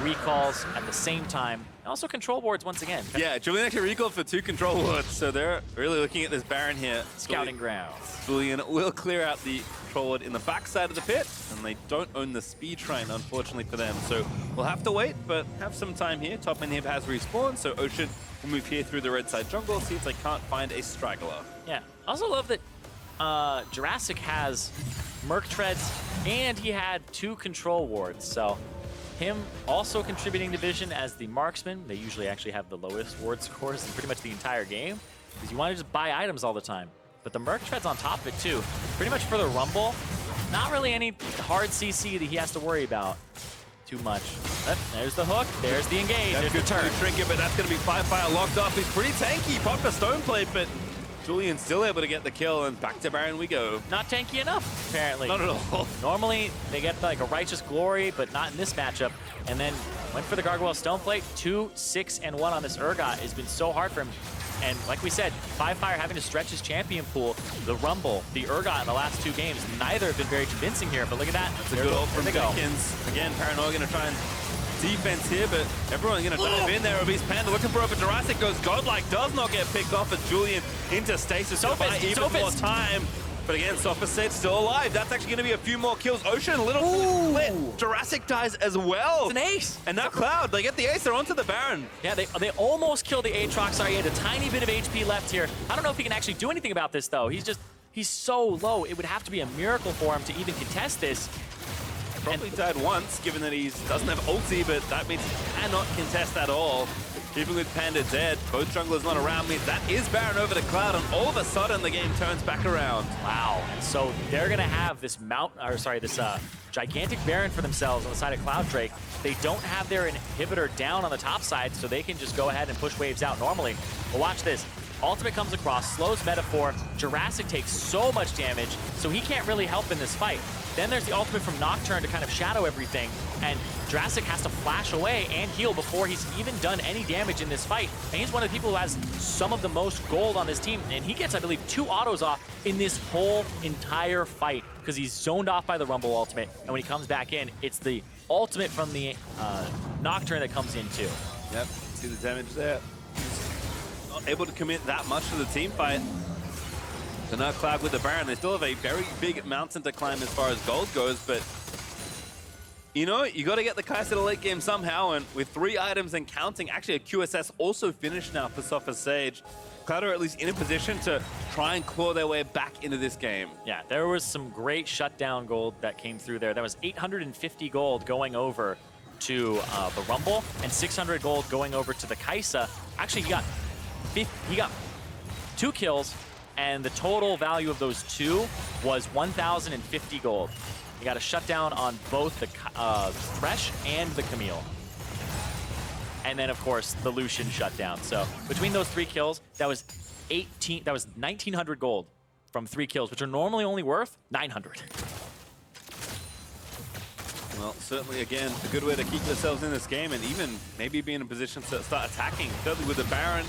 recalls at the same time. And also control wards once again. Yeah, Julian actually recalled for 2 control wards, so they're really looking at this Baron here. Scouting grounds. Julian will clear out the control ward in the backside of the pit, and they don't own the speed train, unfortunately for them. So we'll have to wait, but have some time here. Top inhib has respawned, so Ocean will move here through the red side jungle, see if they can't find a straggler. Yeah, I also love that Jurassic has Merc Treads, and he had 2 control wards, so him also contributing to vision as the marksman. They usually actually have the lowest ward scores in pretty much the entire game, because you want to just buy items all the time. But the Merc Tread's on top of it too. Pretty much for the Rumble, not really any hard CC that he has to worry about too much. There's the hook, there's the engage, there's the turn. Trinket, but that's going to be FLICKR locked off. He's pretty tanky, popped a stone plate, but Julian's still able to get the kill, and back to Baron we go. Not tanky enough, apparently. Not at all. Normally, they get like a Righteous Glory, but not in this matchup. And then went for the Gargoyle Stone Plate. 2, 6, and 1 on this Urgot has been so hard for him. And like we said, FLICKR having to stretch his champion pool, the Rumble, the Urgot in the last 2 games, neither have been very convincing here, but look at that. It's a good ult from Jenkins. Again, Paranoia going to try and defense here, but everyone's going to dive in there. Obese Panda looking for a Jurassic, goes godlike, does not get picked off as Julian into stasis to buy even more time. But again, Sophus Sage still alive. That's actually going to be a few more kills. Ocean, a little split. Jurassic dies as well. It's an ace. And now Cloud, they get the ace. They're onto the Baron. Yeah, they almost killed the Aatrox. Sorry, he had a tiny bit of HP left here. I don't know if he can actually do anything about this, though. He's so low. It would have to be a miracle for him to even contest this. Probably died once, given that he doesn't have ulti, but that means he cannot contest at all. Even with Panda dead, both junglers not around me. That is Baron over to Cloud, and all of a sudden the game turns back around. Wow, and so they're gonna have this gigantic Baron for themselves on the side of Cloud Drake. They don't have their inhibitor down on the top side, so they can just go ahead and push waves out normally. But watch this. Ultimate comes across, slows Metaphor. Jurassic takes so much damage, so he can't really help in this fight. Then there's the ultimate from Nocturne to kind of shadow everything, and Jurassic has to flash away and heal before he's even done any damage in this fight. And he's one of the people who has some of the most gold on his team, and he gets, I believe, 2 autos off in this whole entire fight because he's zoned off by the Rumble ultimate, and when he comes back in, it's the ultimate from the Nocturne that comes in too. Yep, see the damage there. Not able to commit that much to the team fight. So now Cloud with the Baron, they still have a very big mountain to climb as far as gold goes, but you know, you got to get the Kai'Sa to the late game somehow, and with 3 items and counting, actually a QSS also finished now for Sopha Sage. Cloud are at least in a position to try and claw their way back into this game. Yeah, there was some great shutdown gold that came through there. That was 850 gold going over to the Rumble, and 600 gold going over to the Kai'Sa. Actually, he got 2 kills, and the total value of those 2 was 1,050 gold. He got a shutdown on both the Thresh and the Camille. And then, of course, the Lucian shutdown. So between those 3 kills, that was 1,900 gold from 3 kills, which are normally only worth 900. Well, certainly, again, a good way to keep themselves in this game and even maybe be in a position to start attacking. Certainly with the Baron,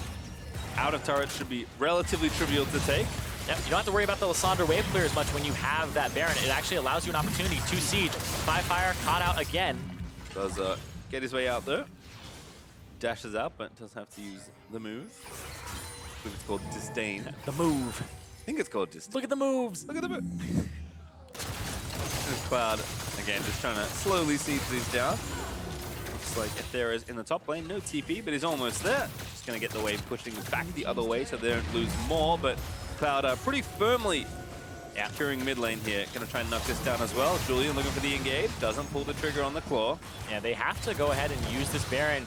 out of turret should be relatively trivial to take. Yep, you don't have to worry about the Lysandre wave clear as much when you have that Baron. It actually allows you an opportunity to siege. 5-Fire caught out again. Does get his way out there. Dashes out, but does have to use the move. I believe it's called Disdain. The move. I think it's called Disdain. Look at the moves. Look at the move. There's Cloud, again, just trying to slowly siege these down. Looks like Ethera is in the top lane. No TP, but he's almost there. Just going to get the wave pushing back the other way so they don't lose more, but Cloud pretty firmly securing mid lane here. Going to try and knock this down as well. Julian looking for the engage. Doesn't pull the trigger on the claw. Yeah, they have to go ahead and use this Baron,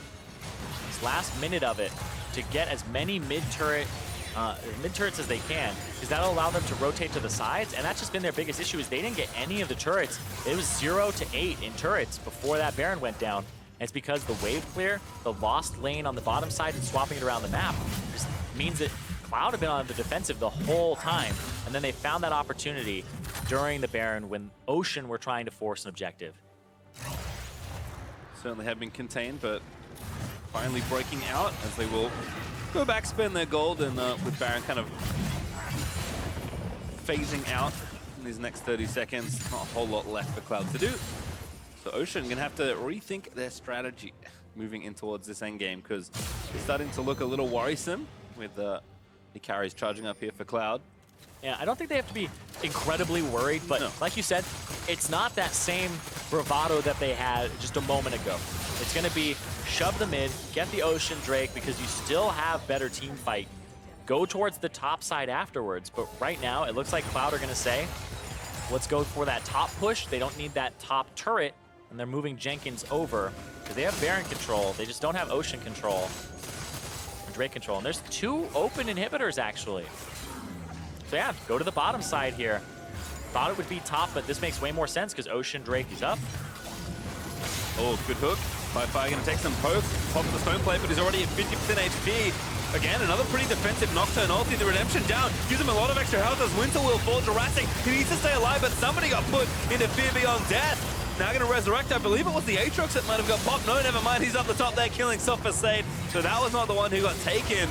this last minute of it, to get as many mid-turrets as they can, because that'll allow them to rotate to the sides, and that's just been their biggest issue, is they didn't get any of the turrets. It was 0 to 8 in turrets before that Baron went down. And it's because the wave clear, the lost lane on the bottom side and swapping it around the map, just means that Cloud have been on the defensive the whole time, and then they found that opportunity during the Baron when Ocean were trying to force an objective. Certainly have been contained, but finally breaking out as they will go back, spend their gold, and with Baron kind of phasing out in these next 30 seconds, not a whole lot left for Cloud to do. So Ocean going to have to rethink their strategy moving in towards this endgame, because it's starting to look a little worrisome with the carries charging up here for Cloud. Yeah, I don't think they have to be incredibly worried, but no. Like you said, it's not that same bravado that they had just a moment ago. It's going to be shove the mid, get the Ocean Drake, because you still have better team fight. Go towards the top side afterwards, but right now it looks like Cloud are going to say, let's go for that top push. They don't need that top turret, and they're moving Jenkins over because they have Baron control. They just don't have Ocean control. Drake control, and there's 2 open inhibitors actually. So yeah, go to the bottom side here. Thought it would be top, but this makes way more sense because Ocean Drake is up. Oh, good hook. FLICKR going to take some poke, pop the stone plate, but he's already at 50% HP. Again, another pretty defensive Nocturne ulti, the redemption down, gives him a lot of extra health as Winter will fall. Jurassic, he needs to stay alive, but somebody got put into fear beyond death. Now going to resurrect, I believe it was the Aatrox that might have got popped. No, never mind, he's up the top there killing Sopha Sage. So that was not the one who got taken.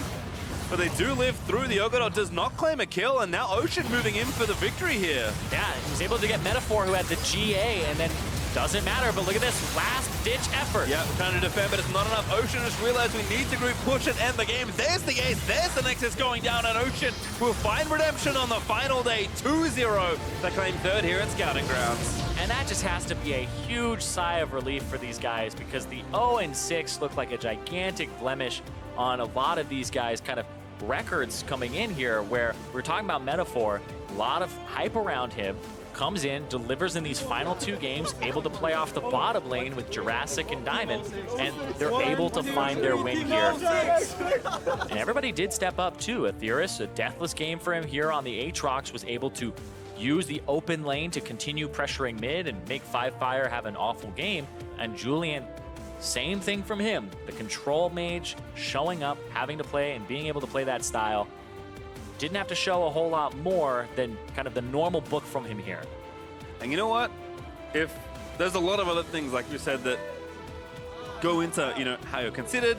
But they do live through. The Ogodot does not claim a kill, and now Ocean moving in for the victory here. Yeah, he was able to get Metaphor, who had the GA, and then doesn't matter, but look at this last-ditch effort. Yeah, trying to defend, but it's not enough. Ocean just realized we need to group push and end the game. There's the ace, there's the Nexus going down, and Ocean will find redemption on the final day. 2-0 to claim third here at Scouting Grounds. And that just has to be a huge sigh of relief for these guys, because the 0-6 looked like a gigantic blemish on a lot of these guys' kind of records coming in here, where we're talking about Metaphor, a lot of hype around him, comes in, delivers in these final 2 games, able to play off the bottom lane with Jurassic and Diamond, and they're able to find their win here. And everybody did step up too. Atheris, a deathless game for him here on the Aatrox, was able to use the open lane to continue pressuring mid and make Fire have an awful game. And Julian, same thing from him. The control mage showing up, having to play and being able to play that style. Didn't have to show a whole lot more than kind of the normal book from him here. And you know what? If there's a lot of other things, like you said, that go into, you know, how you're considered,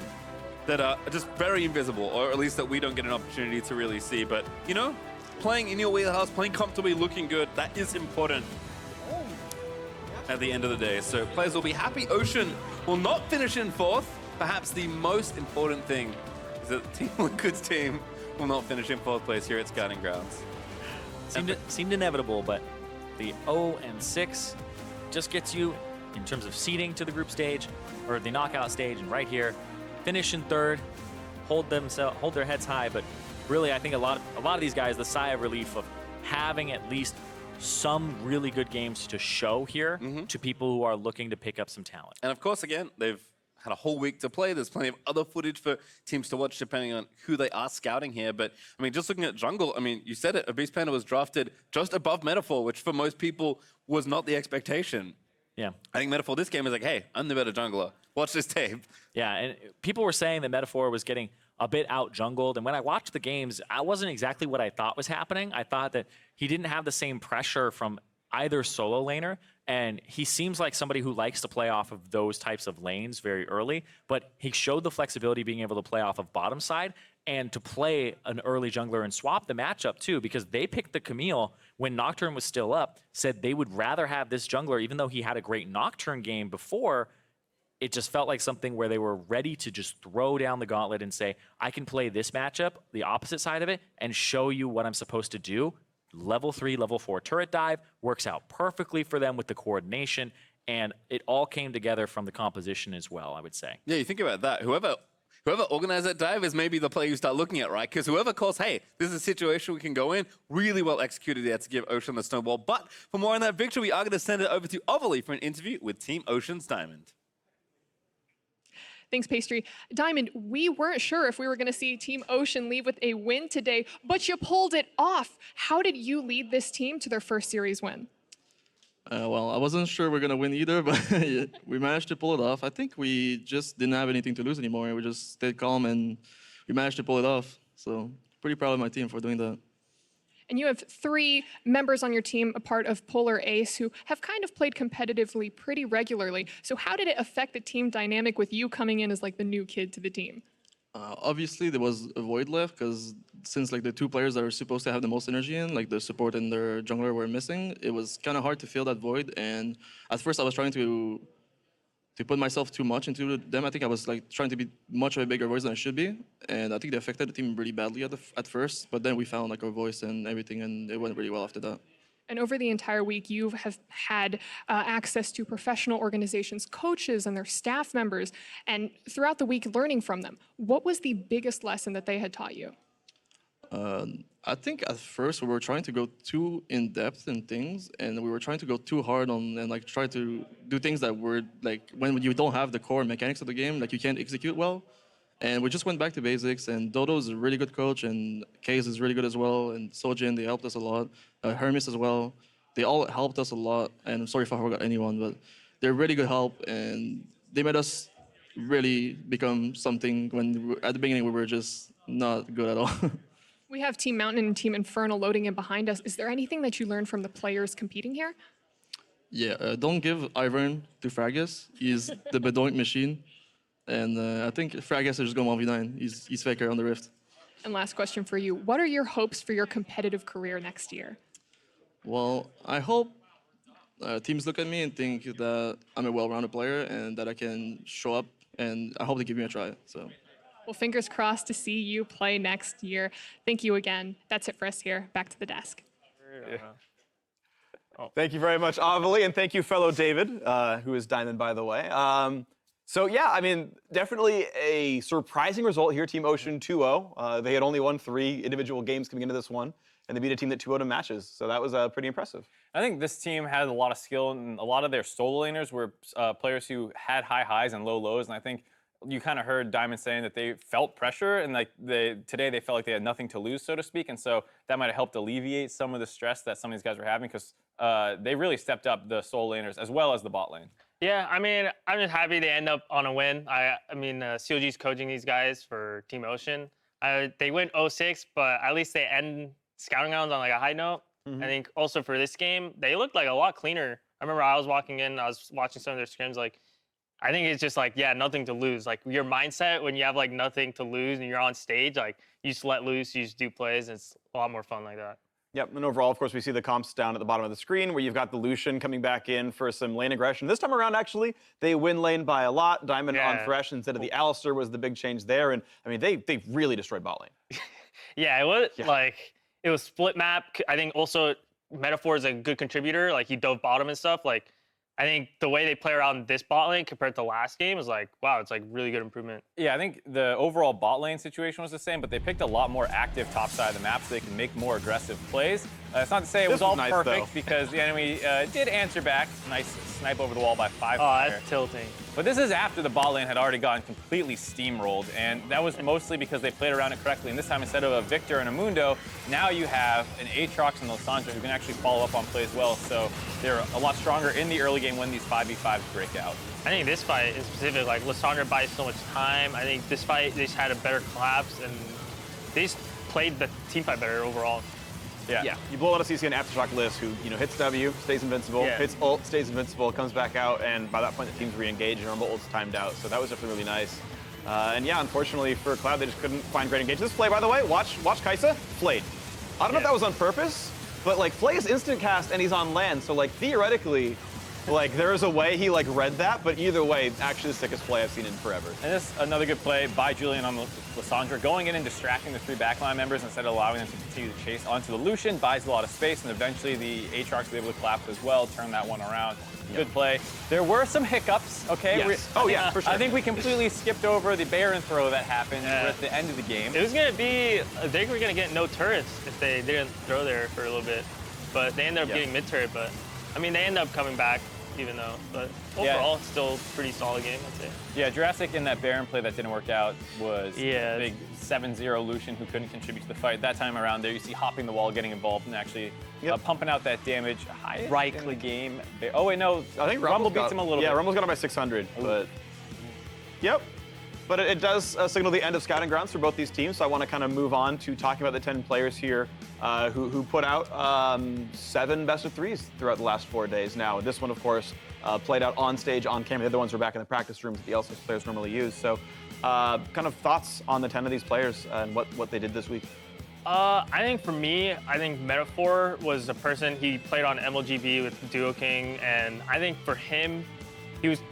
that are just very invisible, or at least that we don't get an opportunity to really see. But, you know, playing in your wheelhouse, playing comfortably, looking good, that is important at the end of the day. So players will be happy. Ocean will not finish in 4th. Perhaps the most important thing is that Team Liquid's team will not finish in 4th place here at Scouting Grounds. Seemed inevitable, but the 0-6 just gets you in terms of seeding to the group stage or the knockout stage, and right here, finish in 3rd, hold their heads high. But really, I think a lot of these guys, the sigh of relief of having at least some really good games to show here to people who are looking to pick up some talent. And of course, again, they've had a whole week to play. There's plenty of other footage for teams to watch depending on who they are scouting here. But, I mean, just looking at jungle, I mean, you said it, Beast Panda was drafted just above Metaphor, which for most people was not the expectation. Yeah. I think Metaphor this game is like, hey, I'm the better jungler. Watch this tape. Yeah, and people were saying that Metaphor was getting a bit out-jungled, and when I watched the games, I wasn't exactly what I thought was happening. I thought that he didn't have the same pressure from either solo laner, and he seems like somebody who likes to play off of those types of lanes very early, but he showed the flexibility being able to play off of bottom side and to play an early jungler and swap the matchup too, because they picked the Camille when Nocturne was still up, said they would rather have this jungler, even though he had a great Nocturne game before. It just felt like something where they were ready to just throw down the gauntlet and say, I can play this matchup, the opposite side of it, and show you what I'm supposed to do. Level 3, level 4 turret dive works out perfectly for them with the coordination, and it all came together from the composition as well, I would say. Yeah, you think about that. Whoever organized that dive is maybe the player you start looking at, right? Because whoever calls, hey, this is a situation we can go in, really well executed there to give Ocean the snowball. But for more on that victory, we are going to send it over to Overly for an interview with Team Ocean's Diamond. Thanks, Pastry. Diamond, we weren't sure if we were going to see Team Ocean leave with a win today, but you pulled it off. How did you lead this team to their first series win? Well, I wasn't sure we're going to win either, but we managed to pull it off. I think we just didn't have anything to lose anymore. We just stayed calm and we managed to pull it off. So pretty proud of my team for doing that. And you have 3 members on your team, a part of Polar Ace, who have kind of played competitively pretty regularly. So how did it affect the team dynamic with you coming in as like the new kid to the team? Obviously, there was a void left because since like the 2 players that are supposed to have the most energy in, like the support and their jungler were missing, it was kind of hard to fill that void. And at first, I was trying to put myself too much into them. I think I was like trying to be much of a bigger voice than I should be, and I think they affected the team really badly at first. But then we found like our voice and everything, and it went really well after that. And over the entire week, you have had access to professional organizations, coaches, and their staff members, and throughout the week, learning from them. What was the biggest lesson that they had taught you? I think at first we were trying to go too in depth in things, and we were trying to go too hard on and like try to do things that were like when you don't have the core mechanics of the game, like you can't execute well. And we just went back to basics. And Dodo's a really good coach, and Case is really good as well, and Sojin, they helped us a lot. Hermes as well. They all helped us a lot. And I'm sorry if I forgot anyone, but they're really good help, and they made us really become something when at the beginning we were just not good at all. We have Team Mountain and Team Infernal loading in behind us. Is there anything that you learned from the players competing here? Yeah, don't give Ivern to Fragus. He's the Bedoink machine. And I think Fragus is just going 1v9. He's FLICKR on the Rift. And last question for you. What are your hopes for your competitive career next year? Well, I hope teams look at me and think that I'm a well-rounded player and that I can show up, and I hope they give me a try. So. Well, fingers crossed to see you play next year. Thank you again. That's it for us here. Back to the desk. Yeah. Oh. Thank you very much, Avali, and thank you, fellow David, who is Diamond, by the way. So yeah, I mean, definitely a surprising result here, Team Ocean 2-0. They had only won 3 individual games coming into this one. and they beat a team that 2-0'd in matches. So that was pretty impressive. I think this team had a lot of skill, and a lot of their solo laners were players who had high highs and low lows. And I think you kind of heard Diamond saying that they felt pressure, and like today they felt like they had nothing to lose, so to speak. And so that might have helped alleviate some of the stress that some of these guys were having, because they really stepped up the solo laners as well as the bot lane. Yeah, I mean, I'm just happy they end up on a win. I mean, CLG's coaching these guys for Team Ocean. They went 0-6, but at least they end scouting rounds on like a high note. I think also for this game, they looked like a lot cleaner. I remember I was walking in, I was watching some of their scrims. Like, I think it's just like, yeah, nothing to lose. Like your mindset when you have like nothing to lose and you're on stage, like you just let loose, you just do plays. And it's a lot more fun like that. Yep, and overall, of course, we see the comps down at the bottom of the screen where you've got the Lucian coming back in for some lane aggression. This time around, actually, they win lane by a lot. Diamond on Thresh instead of the Alistar was the big change there. And, I mean, they really destroyed bot lane. Yeah, it was like, it was split map. I think also Metaphor is a good contributor. Like, he dove bottom and stuff. Like, I think the way they play around this bot lane compared to last game is like, wow, it's like really good improvement. Yeah, I think the overall bot lane situation was the same, but they picked a lot more active top side of the map so they can make more aggressive plays. It's not to say it was all nice, perfect, because the enemy did answer back. Nice snipe over the wall by 5. Oh, that's tilting. But this is after the bot lane had already gotten completely steamrolled, and that was mostly because they played around it correctly. And this time, instead of a Victor and a Mundo, now you have an Aatrox and Lissandra who can actually follow up on plays well. So they're a lot stronger in the early game when these 5v5s break out. I think this fight in specific, like Lissandra buys so much time. I think this fight, they just had a better collapse, and they just played the team fight better overall. Yeah. You blow out a CC and Aftershock Liss, who hits W, stays invincible, hits ult, stays invincible, comes back out, and by that point the team's re-engaged and Rumble ult's timed out. So that was definitely really nice. And yeah, unfortunately for Cloud, they just couldn't find great engagement. This play, by the way, watch Kai'Sa, flayed. I don't know if that was on purpose, but like Flay is instant cast and he's on land, so like theoretically, like there is a way he like read that, but either way, actually the sickest play I've seen in forever. And this is another good play by Julian on Lissandra, going in and distracting the 3 backline members instead of allowing them to continue to chase onto the Lucian, buys a lot of space, and eventually the Aatrox will be able to collapse as well, turn that one around. Good play. There were some hiccups, okay? Yes. Oh yeah, for sure. I think we completely skipped over the Baron throw that happened at the end of the game. It was gonna be, they were gonna get no turrets if they didn't throw there for a little bit, but they ended up getting mid turret. But I mean, they ended up coming back. Even though, but overall, it's still a pretty solid game, I'd say. Yeah, Jurassic in that Baron play that didn't work out was a big 7-0 Lucian who couldn't contribute to the fight. That time around there, you see hopping the wall, getting involved, and actually pumping out that damage highest in the game. Oh, wait, no. I think Rumble beats him a little bit. Yeah, Rumble's got him by 600, but... Yep. But it does signal the end of scouting grounds for both these teams, so I want to kind of move on to talking about the 10 players here who put out 7 best-of-3s throughout the last 4 days now. This one, of course, played out on stage, on camera. The other ones were back in the practice rooms that the L6 players normally use. So kind of thoughts on the 10 of these players and what they did this week? I think for me, I think Metaphor was a person, he played on MLGB with Duo King, and I think for him, he was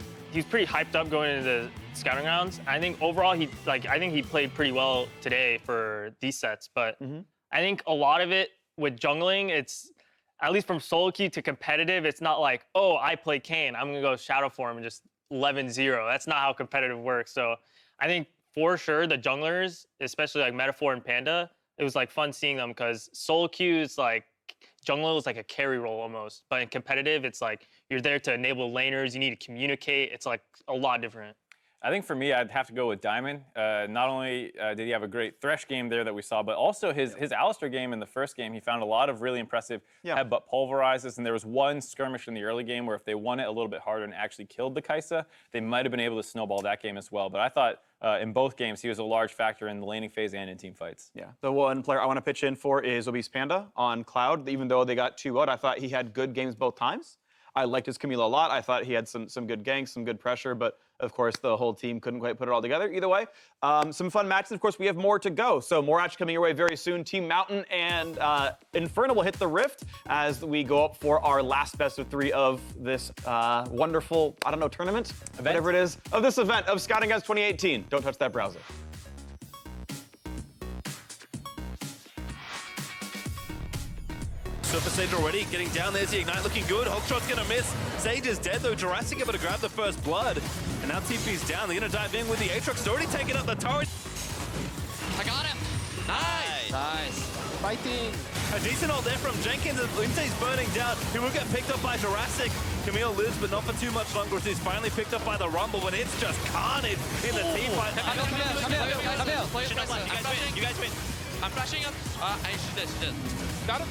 pretty hyped up going into the scouting rounds. I think overall, I think he played pretty well today for these sets, but I think a lot of it with jungling, it's, at least from solo queue to competitive, it's not like, oh, I play Kayn, I'm gonna go Shadow Form and just 11-0. That's not how competitive works. So I think for sure the junglers, especially like Metaphor and Panda, it was like fun seeing them because solo queue is like, jungle is like a carry role almost, but in competitive, it's like you're there to enable laners, you need to communicate, it's like a lot different. I think for me, I'd have to go with Diamond. Not only did he have a great Thresh game there that we saw, but also his Alistar game in the first game, he found a lot of really impressive headbutt pulverizes, and there was one skirmish in the early game where if they won it a little bit harder and actually killed the Kai'Sa, they might have been able to snowball that game as well. But I thought in both games, he was a large factor in the laning phase and in team fights. Yeah, the one player I want to pitch in for is Obese Panda on Cloud. Even though they got 2 out, I thought he had good games both times. I liked his Camila a lot. I thought he had some good ganks, some good pressure, but of course the whole team couldn't quite put it all together. Either way, some fun matches. Of course, we have more to go. So more action coming your way very soon. Team Mountain and Inferno will hit the Rift as we go up for our last best-of-3 of this wonderful, I don't know, tournament? Whatever it is, of this event of Scouting Guys 2018. Don't touch that browser. Surface Sage already getting down. There's the Ignite looking good. Hogshot's gonna miss. Sage is dead though. Jurassic able to grab the first blood. And now TP's down. They're gonna dive in with the Aatrox. Already taking up the turret. I got him. Nice. Fighting. A decent ult there from Jenkins, and Unte's burning down. He will get picked up by Jurassic. Camille lives, but not for too much longer. He's finally picked up by the Rumble, but it's just carnage in the team fight. Come here. You guys win. I'm flashing up. She's dead. Got him.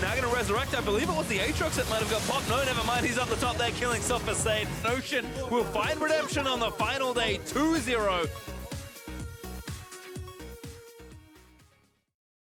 Now going to resurrect, I believe it was the Aatrox that might have got popped. No, never mind, he's up the top there killing Suffer Sade. Ocean will find redemption on the final day, 2-0.